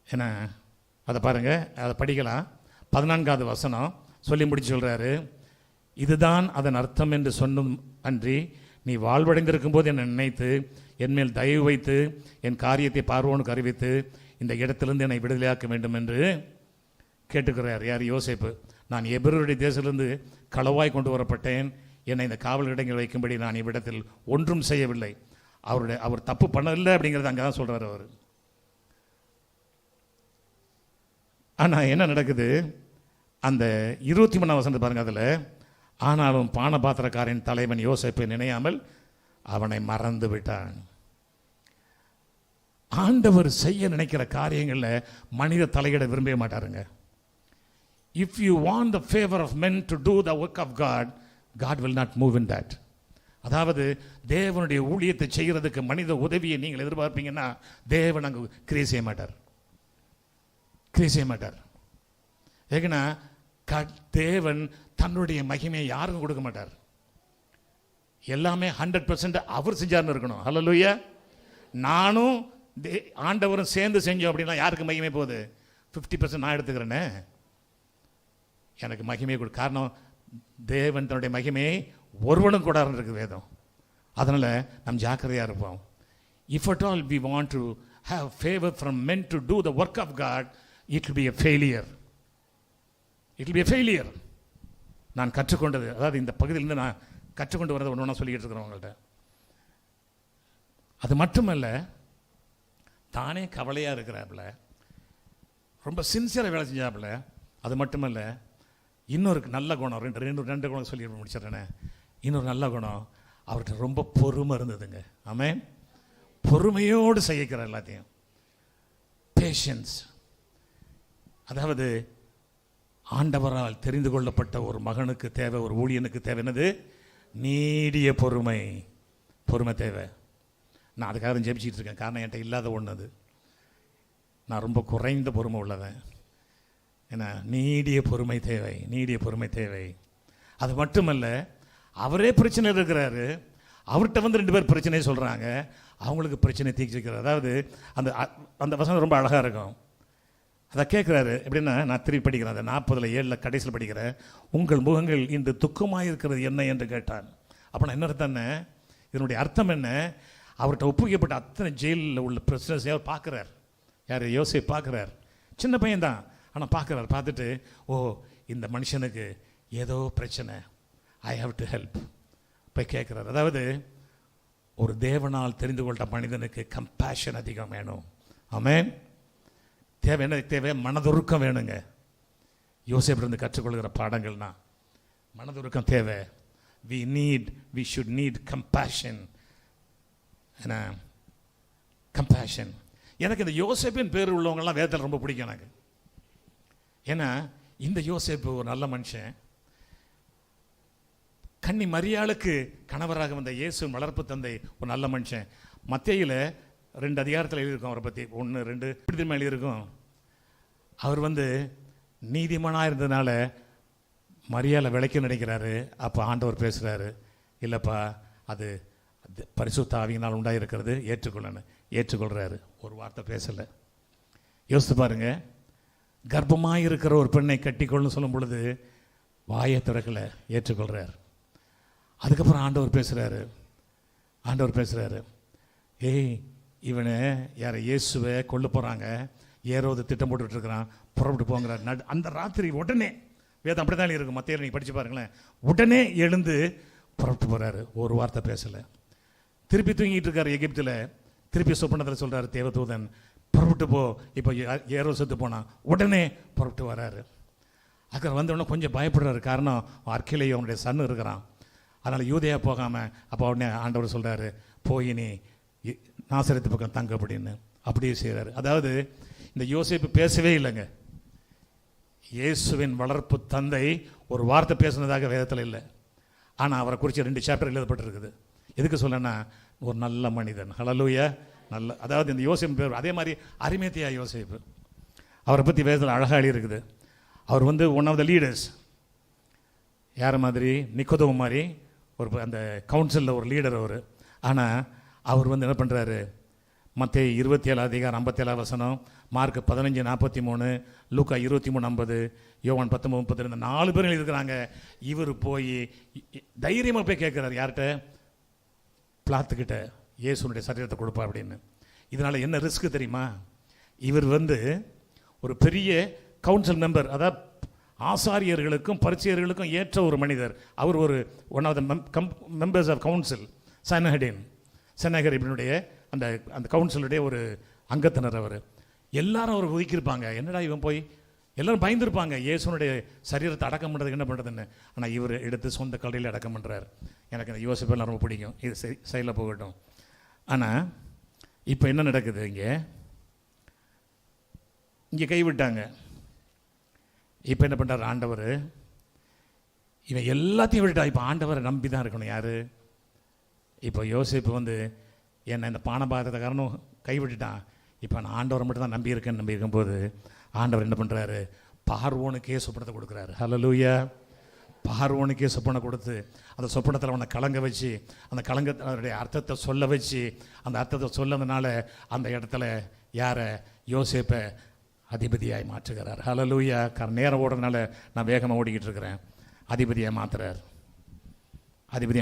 [SPEAKER 3] ஏன்னா அதை பாருங்கள், அதை படிக்கலாம். 14வது வசனம் சொல்லி முடிச்சு சொல்கிறாரு, இதுதான் அதன் அர்த்தம் என்று சொன்னும் அன்றி நீ வாழ்வடைந்திருக்கும் போது என்னை நினைத்து என்மேல் தயவு வைத்து என் காரியத்தை பார்வோனுக்கு அறிவித்து இந்த இடத்திலிருந்து என்னை விடுதலையாக்க வேண்டும் என்று கேட்டுக்கிறார். யார்? யோசேப்பு. நான் எபிரேயருடைய தேசத்திலிருந்து களவாய் கொண்டு வரப்பட்டேன். என்னை இந்த காவல் இடங்கள் வைக்கும்படி நான் இவ்விடத்தில் ஒன்றும் செய்யவில்லை. அவர் தப்பு பண்ணவில்லை அப்படிங்கிறது அங்கே தான் சொல்கிறார் அவர். ஆனால் என்ன நடக்குது? அந்த 23ஆம் வசனத்தை பாருங்கள். அதில் ஆனாலும் பானபாத்திரக்காரின் தலைவன் யோசேப்பை நினையாமல் அவனை மறந்து விட்டான். ஆண்டவர் செய்ய நினைக்கிற காரியங்களில் மனித தலையிட விரும்பவே மாட்டாருங்க. If you want the favour of men to do the work of God, God will not move in that. அதாவது தேவனுடைய ஊழியத்தை செய்கிறதுக்கு மனித உதவியை நீங்கள் எதிர்பார்ப்பீங்கன்னா தேவன் அங்கே கிரியை செய்ய மாட்டார். ஏன்னா தேவன் தன்னுடைய மகிமையை யாருக்கும் கொடுக்க மாட்டார். எல்லாமே 100% அவர் செஞ்சார்னு இருக்கணும். ஹல்லேலூயா. நானும் ஆண்டவரும் சேர்ந்து செஞ்சோம் அப்படின்னா யாருக்கு மகிமை போகுது? 50% நான் எடுத்துக்கிறேனே, எனக்கு மகிமையை கொடு. காரணம் தேவன் தன்னுடைய மகிமையை ஒருவனும் கூடாதுன்னு இருக்கு வேதம். அதனால் நம் ஜாக்கிரதையாக இருப்போம். If at all we want to have favour from men to do the work of God, it will be a failure. நான் கற்றுக்கொண்டது, அதாவது இந்த பகுதியிலேருந்து நான் கற்றுக்கொண்டு வரதை ஒன்று ஒன்றா சொல்லிக்கிட்டு இருக்கிறேன் உங்கள்கிட்ட. அது மட்டுமல்ல, தானே கவலையாக இருக்கிறாப்புல, ரொம்ப சின்சியராக வேலை செஞ்சாப்புல. அது மட்டுமல்ல, இன்னொரு நல்ல குணம், ரெண்டு குணம் சொல்லி முடிச்சிடறேனே. இன்னொரு நல்ல குணம், அவர்கிட்ட ரொம்ப பொறுமை இருந்ததுங்க. ஆமென். பொறுமையோடு செய்கிற எல்லாத்தையும், பேஷன்ஸ். அதாவது ஆண்டவரால் தெரிந்து கொள்ளப்பட்ட ஒரு மகனுக்கு தேவை, ஒரு ஊழியனுக்கு தேவை என்னது? நீடிய பொறுமை. பொறுமை தேவை. நான் அதுக்காக ஜெபிச்சிட்டு இருக்கேன். காரணம் என்கிட்ட இல்லாத ஒன்று அது. நான் ரொம்ப குறைந்த பொறுமை உள்ளவன். ஏன்னா நீடிய பொறுமை தேவை, நீடிய பொறுமை தேவை. அது மட்டுமல்ல, அவரே பிரச்சனை இருக்கிறாரு, அவர்கிட்ட வந்து 2 பேர் பிரச்சனையை சொல்கிறாங்க, அவங்களுக்கு பிரச்சனை தீர்ச்சிக்கிறார். அதாவது அந்த அந்த வசனம் ரொம்ப அழகாக இருக்கும். அதை கேட்குறாரு எப்படின்னா, நான் திருப்பி படிக்கிறேன், அந்த 40:7 கடைசியில் படிக்கிறேன். உங்கள் முகங்கள் இன்று துக்கமாக இருக்கிறது என்ன என்று கேட்டான். அப்போ நான் என்ன அர்த்தம், இதனுடைய அர்த்தம் என்ன? அவர்கிட்ட ஒப்புவிக்கப்பட்ட அத்தனை ஜெயிலில் உள்ள பிரச்சனை அவர் பார்க்குறார். யார்? யோசேப்பு பார்க்குறார். சின்ன பையன்தான், ஆனால் பார்க்குறார். பார்த்துட்டு, ஓ இந்த மனுஷனுக்கு ஏதோ பிரச்சனை, ஐ ஹாவ் டு ஹெல்ப் போய் கேட்குறாரு. அதாவது ஒரு தேவனால் தெரிந்து கொண்ட மனிதனுக்கு கம்பேஷன் அதிகம் வேணும். ஆமென். தேவை என்ன? தேவை மனதுருக்கம் வேணுங்க. யோசேப்பிலிருந்து கற்றுக்கொள்கிற பாடங்கள்னா மனதுருக்கம் தேவை. we should need compassion. என்ன கம்பேஷன்? எனக்கு இந்த யோசேப்பின் பேர் உள்ளவங்கெல்லாம் வேதத்தில் ரொம்ப பிடிக்கும் எனக்கு. ஏன்னா இந்த யோசேப்பு ஒரு நல்ல மனுஷன். கன்னி மரியாளுக்கு கணவராக வந்த இயேசுவின் வளர்ப்பு தந்தை ஒரு நல்ல மனுஷன். மத்தேயுல 2 அதிகாரத்தில் எழுதியிருக்கோம் அவரை பற்றி. 1, 2 இப்படி எழுதியிருக்கும். அவர் வந்து நீதிமானாக இருந்ததுனால மரியாதை விளைக்க நினைக்கிறாரு. அப்போ ஆண்டவர் பேசுகிறாரு, இல்லைப்பா அது பரிசுத்த ஆவியினால் உண்டாயிருக்கிறது, ஏற்றுக்கொள்கிறாரு. ஒரு வார்த்தை பேசலை. யோசித்து பாருங்க, கர்ப்பமாக இருக்கிற ஒரு பெண்ணை கட்டிக்கொள்ளுன்னு சொல்லும் பொழுது வாயை திறக்கலை, ஏற்றுக்கொள்கிறார். அதுக்கப்புறம் ஆண்டவர் பேசுகிறாரு, ஏய் இவனை யாரை இயேசுவை கொல்ல போகிறாங்க, ஏரோது திட்டம் போட்டுட்ருக்கிறான், புறப்பட்டு போங்கிறார். அந்த ராத்திரி உடனே, வேதம் அப்படி தான் இருக்கும், மத்தியில் நீங்கள் படித்து பாருங்களேன், உடனே எழுந்து புறப்பட்டு போகிறாரு. ஒரு வார்த்தை பேசலை. திருப்பி தூங்கிட்டு இருக்காரு எகிப்தில். திருப்பி சொப்பனத்தில் சொல்கிறாரு தேவதூதன், புறப்பட்டு போ, இப்போ ஏரோ செத்து போனான். உடனே புறப்பட்டு வராரு. அக்கறை வந்தவுடனே கொஞ்சம் பயப்படுறாரு. காரணம் அர்க்கிலேயோ அவனுடைய சன்னு இருக்கிறான். அதனால் யூதேயா போகாமல், அப்போ உடனே ஆண்டவர் சொல்கிறாரு, போய் நீ நாசரேத்து பக்கம் தங்க அப்படின்னு. அப்படியே செய்கிறாரு. அதாவது இந்த யோசேப்பு பேசவே இல்லைங்க. இயேசுவின் வளர்ப்பு தந்தை ஒரு வார்த்தை பேசுனதாக வேதத்தில் இல்லை. ஆனால் அவரை குறித்து 2 சாப்டர் எழுதப்பட்டிருக்குது. எதுக்கு சொல்லனா, ஒரு நல்ல மனிதன். ஹல்லேலூயா. நல்ல, அதாவது இந்த யோசேப்பு பேர் அதே மாதிரி அரிமேத்தியா யோசேப்பு, அவரை பற்றி வேதத்தில் அழகாக எழுதியிருக்குது. அவர் வந்து ஒன் ஆஃப் த லீடர்ஸ். யார் மாதிரி? நிக்கோதேமு மாதிரி ஒரு அந்த கவுன்சிலில் ஒரு லீடர் அவர். ஆனால் அவர் வந்து என்ன பண்ணுறாரு, மத்தேயு 27:57, மார்க் 15:43, லூக்கா 23:50, யோவான் 19:32, 4 பேர் இருக்கிறாங்க. இவர் போய் தைரியமாக போய் கேட்குறாரு. யார்கிட்ட? பிலாத்துக்கிட்ட, இயேசுனுடைய சரீரத்தை கொடுப்பா அப்படின்னு. இதனால் என்ன ரிஸ்க் தெரியுமா? இவர் வந்து ஒரு பெரிய கவுன்சில் மெம்பர், அதாவது ஆசாரியர்களுக்கும் பரிசேயர்களுக்கும் ஏற்ற ஒரு மனிதர். அவர் ஒரு one of the members of council. செனகரிபினுடைய அந்த அந்த கவுன்சிலுடைய ஒரு அங்கத்தினர் அவர். எல்லாரும் அவர் ஒதுக்கியிருப்பாங்க. என்னடா இவன் போய், எல்லாரும் பயந்துருப்பாங்க இயேசுனுடைய சரீரத்தை அடக்கம் பண்ணுறதுக்கு என்ன பண்ணுறதுன்னு. ஆனால் இவர் எடுத்து சொந்த கடையில் அடக்கம் பண்ணுறார். எனக்கு இந்த யோசிப்பெல்லாம் ரொம்ப பிடிக்கும். இது சைடில் போகட்டும். ஆனால் இப்போ என்ன நடக்குது? இங்கே கைவிட்டாங்க. இப்போ என்ன பண்ணுறாரு ஆண்டவர்? இவன் எல்லாத்தையும் விட்டுட்டா. இப்போ ஆண்டவரை நம்பி தான் இருக்கணும். யார்? இப்போ யோசேப்பு வந்து என்னை இந்த பானபாதக்காரனும் கைவிட்டுட்டான். இப்போ நான் ஆண்டவரை மட்டும் தான் நம்பி இருக்கும்போது ஆண்டவர் என்ன பண்ணுறாரு? பார்வோனுக்கே சொப்பனத்தை கொடுக்குறாரு. ஹல்லேலூயா. பார்வோனுக்கே சொப்பனை கொடுத்து அந்த சொப்பனத்தில் அவனை கலங்க வச்சு, அந்த கலங்கத்தினுடைய அர்த்தத்தை சொல்ல வச்சு, அந்த அர்த்தத்தை சொல்லதுனால அந்த இடத்துல யாரை? யோசேப்பை அதிபதியாய் மாற்றுகிறார். ஹல்லேலூயா. நேரம் ஓடுறதுனால நான் வேகமாக ஓடிக்கிட்டு இருக்கிறேன். அதிபதியாக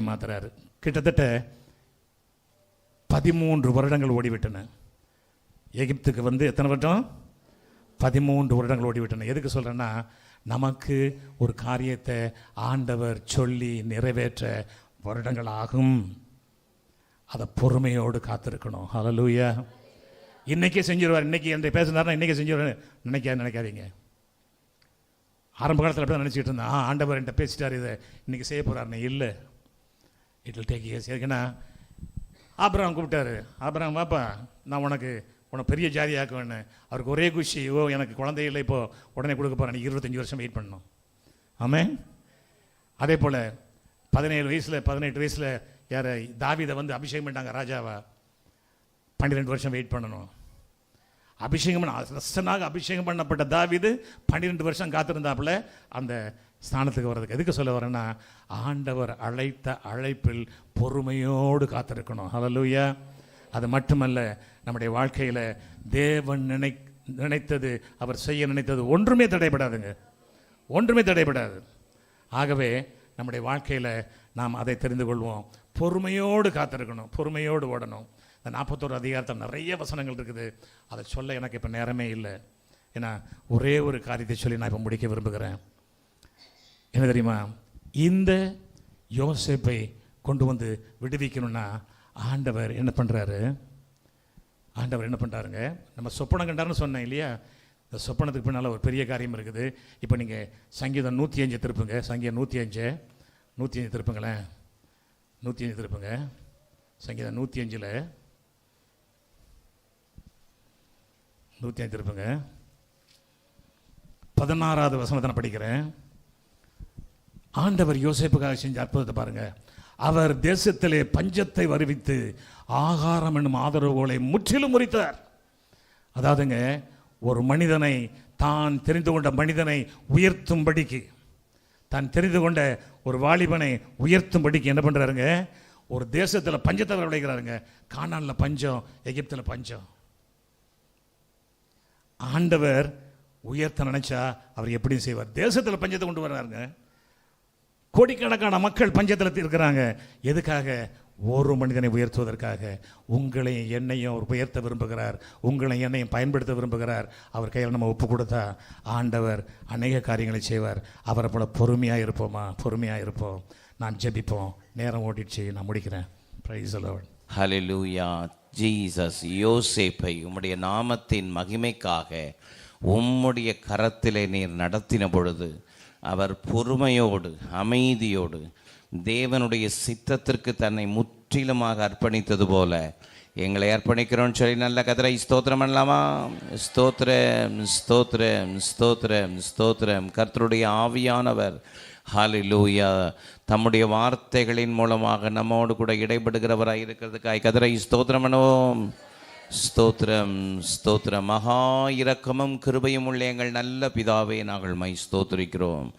[SPEAKER 3] மாற்றுறாரு. கிட்டத்தட்ட 13 வருடங்கள் ஓடிவிட்டன. எகிப்துக்கு வந்து எத்தனை வருடம்? 13 வருடங்கள் ஓடிவிட்டன. எதுக்கு சொல்கிறேன்னா, நமக்கு ஒரு காரியத்தை ஆண்டவர் சொல்லி நிறைவேற்ற வருடங்கள் ஆகும். அதை பொறுமையோடு காத்திருக்கணும். ஹல்லேலூயா. இன்றைக்கே செஞ்சிருவார். இன்றைக்கி என்ற பேசுனார்னா இன்றைக்கே செஞ்சிருவார் நினைக்காதீங்க. ஆரம்ப காலத்தில் அப்படி தான் நினச்சிக்கிட்டு இருந்தேன். ஆண்டவர் என்கிட்ட பேசிட்டார், இதை இன்றைக்கி செய்ய போகிறாருன்னு. இல்லை, இட் வில் டேக் இயர்ஸ். ஏன்னா ஆபிரகாம் கூப்பிட்டாரு, ஆபிரகாம் வாப்பா, நான் உனக்கு பெரிய ஜாதியாக்குவேன்னு. அவருக்கு ஒரே குஷி, எனக்கு குழந்தை இல்லை, இப்போது உடனே கொடுக்க போகிறேன். 25 வருஷம் வெயிட் பண்ணணும். ஆமாம். அதே போல் 17 வயசில் 18 வயசில் யார் தாவீதை வந்து அபிஷேகம் பண்ணாங்க ராஜாவா. 12 வருஷம் வெயிட் பண்ணணும். அபிஷேகம் ரசனாக அபிஷேகம் பண்ணப்பட்ட தாவீது 12 வருஷம் காத்திருந்தாப்புல அந்த ஸ்தானத்துக்கு வர்றதுக்கு. எதுக்கு சொல்ல வரேன்னா, ஆண்டவர் அழைத்த அழைப்பில் பொறுமையோடு காத்திருக்கணும். ஹல்லேலூயா. அது மட்டுமல்ல, நம்முடைய வாழ்க்கையில் தேவன் நினைத்தது, அவர் செய்ய நினைத்தது ஒன்றுமே தடைபடாதுங்க, ஒன்றுமே தடைபடாது. ஆகவே நம்முடைய வாழ்க்கையில் நாம் அதை தெரிந்து கொள்வோம். பொறுமையோடு காத்திருக்கணும், பொறுமையோடு ஓடணும். இந்த 41 அதிகாரத்தில் நிறைய வசனங்கள் இருக்குது. அதை சொல்ல எனக்கு இப்போ நேரமே இல்லை. ஏன்னா ஒரே ஒரு காரியத்தை சொல்லி நான் இப்போ முடிக்க விரும்புகிறேன். என்ன தெரியுமா, இந்த யோசேப்பை கொண்டு வந்து விடுவிக்கணும்னா ஆண்டவர் என்ன பண்ணுறாரு? ஆண்டவர் என்ன பண்ணுறாருங்க, நம்ம சொப்பனம் கண்டாருன்னு சொன்னேன் இல்லையா, இந்த சொப்பனத்துக்கு பின்னால் ஒரு பெரிய காரியம் இருக்குது. இப்போ நீங்கள் சங்கீதம் 105 திருப்புங்க. சங்கீதம் 105 திருப்புங்களேன். 105 திருப்புங்க. சங்கீதம் 105 திருப்புங்க. 16வது வசனத்தை நான் படிக்கிறேன். ஆண்டவர் யோசேப்புக்காக செஞ்ச அற்புதத்தை பாருங்க. அவர் தேசத்திலே பஞ்சத்தை வருவித்து ஆகாரம் என்னும் ஆதரவுகளை முற்றிலும் முறித்தார். அதாவதுங்க, ஒரு மனிதனை, தான் தெரிந்து கொண்ட மனிதனை உயர்த்தும்படிக்கு, தான் தெரிந்து கொண்ட ஒரு வாலிபனை உயர்த்தும்படிக்கு என்ன பண்ணுறாருங்க, ஒரு தேசத்தில் பஞ்சத்தை வரவழைக்கிறாருங்க. கானானில் பஞ்சம், எகிப்தில் பஞ்சம். ஆண்டவர் உயர்த்த நினைச்சா அவர் எப்படி செய்வார்? தேசத்தில் பஞ்சத்தை கொண்டு வர்றாருங்க. கோடிக்கணக்கான மக்கள் பஞ்சத்தில் இருக்கிறாங்க. எதுக்காக? ஒரு மனிதனை உயர்த்துவதற்காக. உங்களையும் என்னையும் அவர் உயர்த்த விரும்புகிறார், உங்களையும் என்னையும் பயன்படுத்த விரும்புகிறார். அவர் கையில் நம்ம ஒப்பு கொடுத்தா ஆண்டவர் அநேக காரியங்களை செய்வார். அவரை போல பொறுமையாக இருப்போமா? பொறுமையாக இருப்போம். நான் ஜெபிப்போம். நேரம் ஓடிடுச்சு, நான் முடிக்கிறேன். Praise the Lord.
[SPEAKER 2] Hallelujah. Jesus, யோசேப்பை உம்முடைய நாமத்தின் மகிமைக்காக உம்முடைய கரத்திலே நீர் நடத்தின பொழுது அவர் பொறுமையோடு அமைதியோடு தேவனுடைய சித்தத்திற்கு தன்னை முற்றிலுமாக அர்ப்பணித்தது போல எங்களை அர்ப்பணிக்கிறோன்னு சொல்லி நல்ல கதிரை ஸ்தோத்திரம் பண்ணலாமா? ஸ்தோத்திரம், ஸ்தோத்திரம், ஸ்தோத்திரம், ஸ்தோத்திரம். கர்த்தருடைய ஆவியானவர் ஹல்லேலூயா தம்முடைய வார்த்தைகளின் மூலமாக நம்மோடு கூட இடைபடுகிறவராக இருக்கிறதுக்காய் கதிரை ஸ்தோத்திரம் பண்ணுவோம். ஸ்தோத்திரம், ஸ்தோத்திரம். மகா இரக்கமும் கிருபையும் உள்ள எங்கள் நல்ல பிதாவே, நாங்கள் மை ஸ்தோத்திரிக்கிறோம்.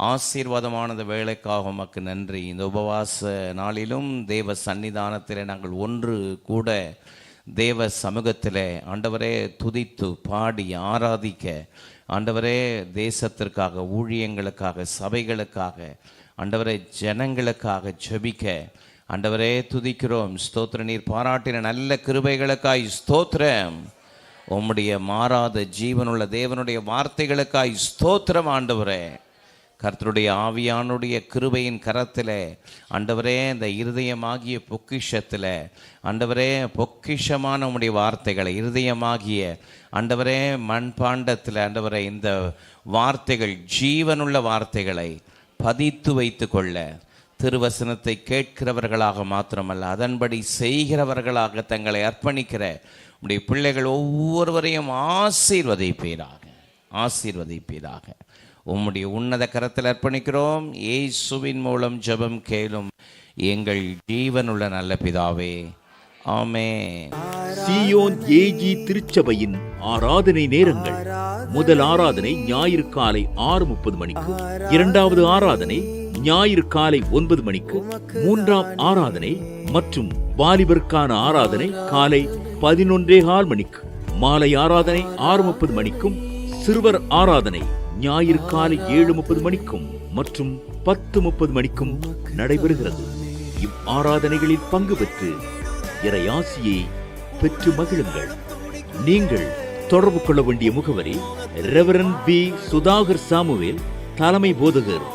[SPEAKER 2] ஆசீர்வாதமானது வேலைக்காக உமக்கு நன்றி. இந்த உபவாச நாளிலும் தேவ சன்னிதானத்தில் நாங்கள் ஒன்று கூட தேவ சமூகத்தில் ஆண்டவரே துதித்து பாடி ஆராதிக்க, ஆண்டவரே தேசத்திற்காக, ஊழியங்களுக்காக, சபைகளுக்காக, ஆண்டவரே ஜனங்களுக்காக ஜெபிக்க ஆண்டவரே துதிக்கிறோம். ஸ்தோத்திர. நீர் பாராட்டின நல்ல கிருபைகளுக்காய் ஸ்தோத்திரம். உம்முடைய மாறாத ஜீவனுள்ள தேவனுடைய வார்த்தைகளுக்காய் ஸ்தோத்திரம். ஆண்டவரே, கர்த்தருடைய ஆவியானுடைய கிருபையின் கரத்தில் ஆண்டவரே இந்த இருதயமாகிய பொக்கிஷத்தில் ஆண்டவரே பொக்கிஷமான உம்முடைய வார்த்தைகளை இருதயமாகிய ஆண்டவரே மண்பாண்டத்தில் ஆண்டவரே இந்த வார்த்தைகள் ஜீவனுள்ள வார்த்தைகளை பதித்து வைத்து கொள்ள திருவசனத்தை கேட்கிறவர்களாக மாத்திரமல்ல அதன்படி செய்கிறவர்களாக தங்களை அர்ப்பணிக்கிற உம்முடைய பிள்ளைகள் ஒவ்வொருவரையும் ஆசீர்வதிப்பீராக, ஆசீர்வதிப்பீராக. உம்முடைய உன்னத கரத்தில் அர்ப்பணிக்கிறோம். இயேசுவின் மூலம் ஜெபம் கேளும் எங்கள் ஜீவனுள்ள நல்ல பிதாவே, ஆமென்.
[SPEAKER 4] சீயோன் ஏஜி திருச்சபையின் ஆராதனை நேரங்கள்: முதல் ஆராதனை ஞாயிறு காலை 6:30 மணிக்கு, இரண்டாவது ஆராதனை ஞாயிறு காலை 9 மணிக்கு, மூன்றாம் ஆராதனை மற்றும் வாலிபருக்கான ஆராதனை காலை 11:15 மணிக்கு, மாலை ஆராதனை 6:30 மணிக்கும், சிறுவர் ஆராதனை ஞாயிறு காலை 7:30 மணிக்கும் மற்றும் 10:30 மணிக்கும் நடைபெறுகிறது. இவ் ஆராதனைகளில் பங்கு பெற்று இறையாசியை பெற்று மகிழுங்கள். நீங்கள் தொடர்பு கொள்ள வேண்டிய முகவரி: ரெவரண்ட் பி. சுதாகர் சாமுவேல், தலைமை போதகர்,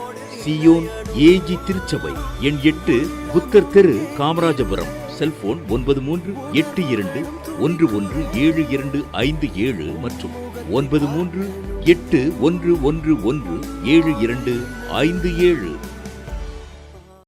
[SPEAKER 4] சீயோன் ஏஜி திருச்சபை, எண் 8, புத்தர் தெரு, காமராஜபுரம். செல்போன் 9382117257 மற்றும் 9381117257.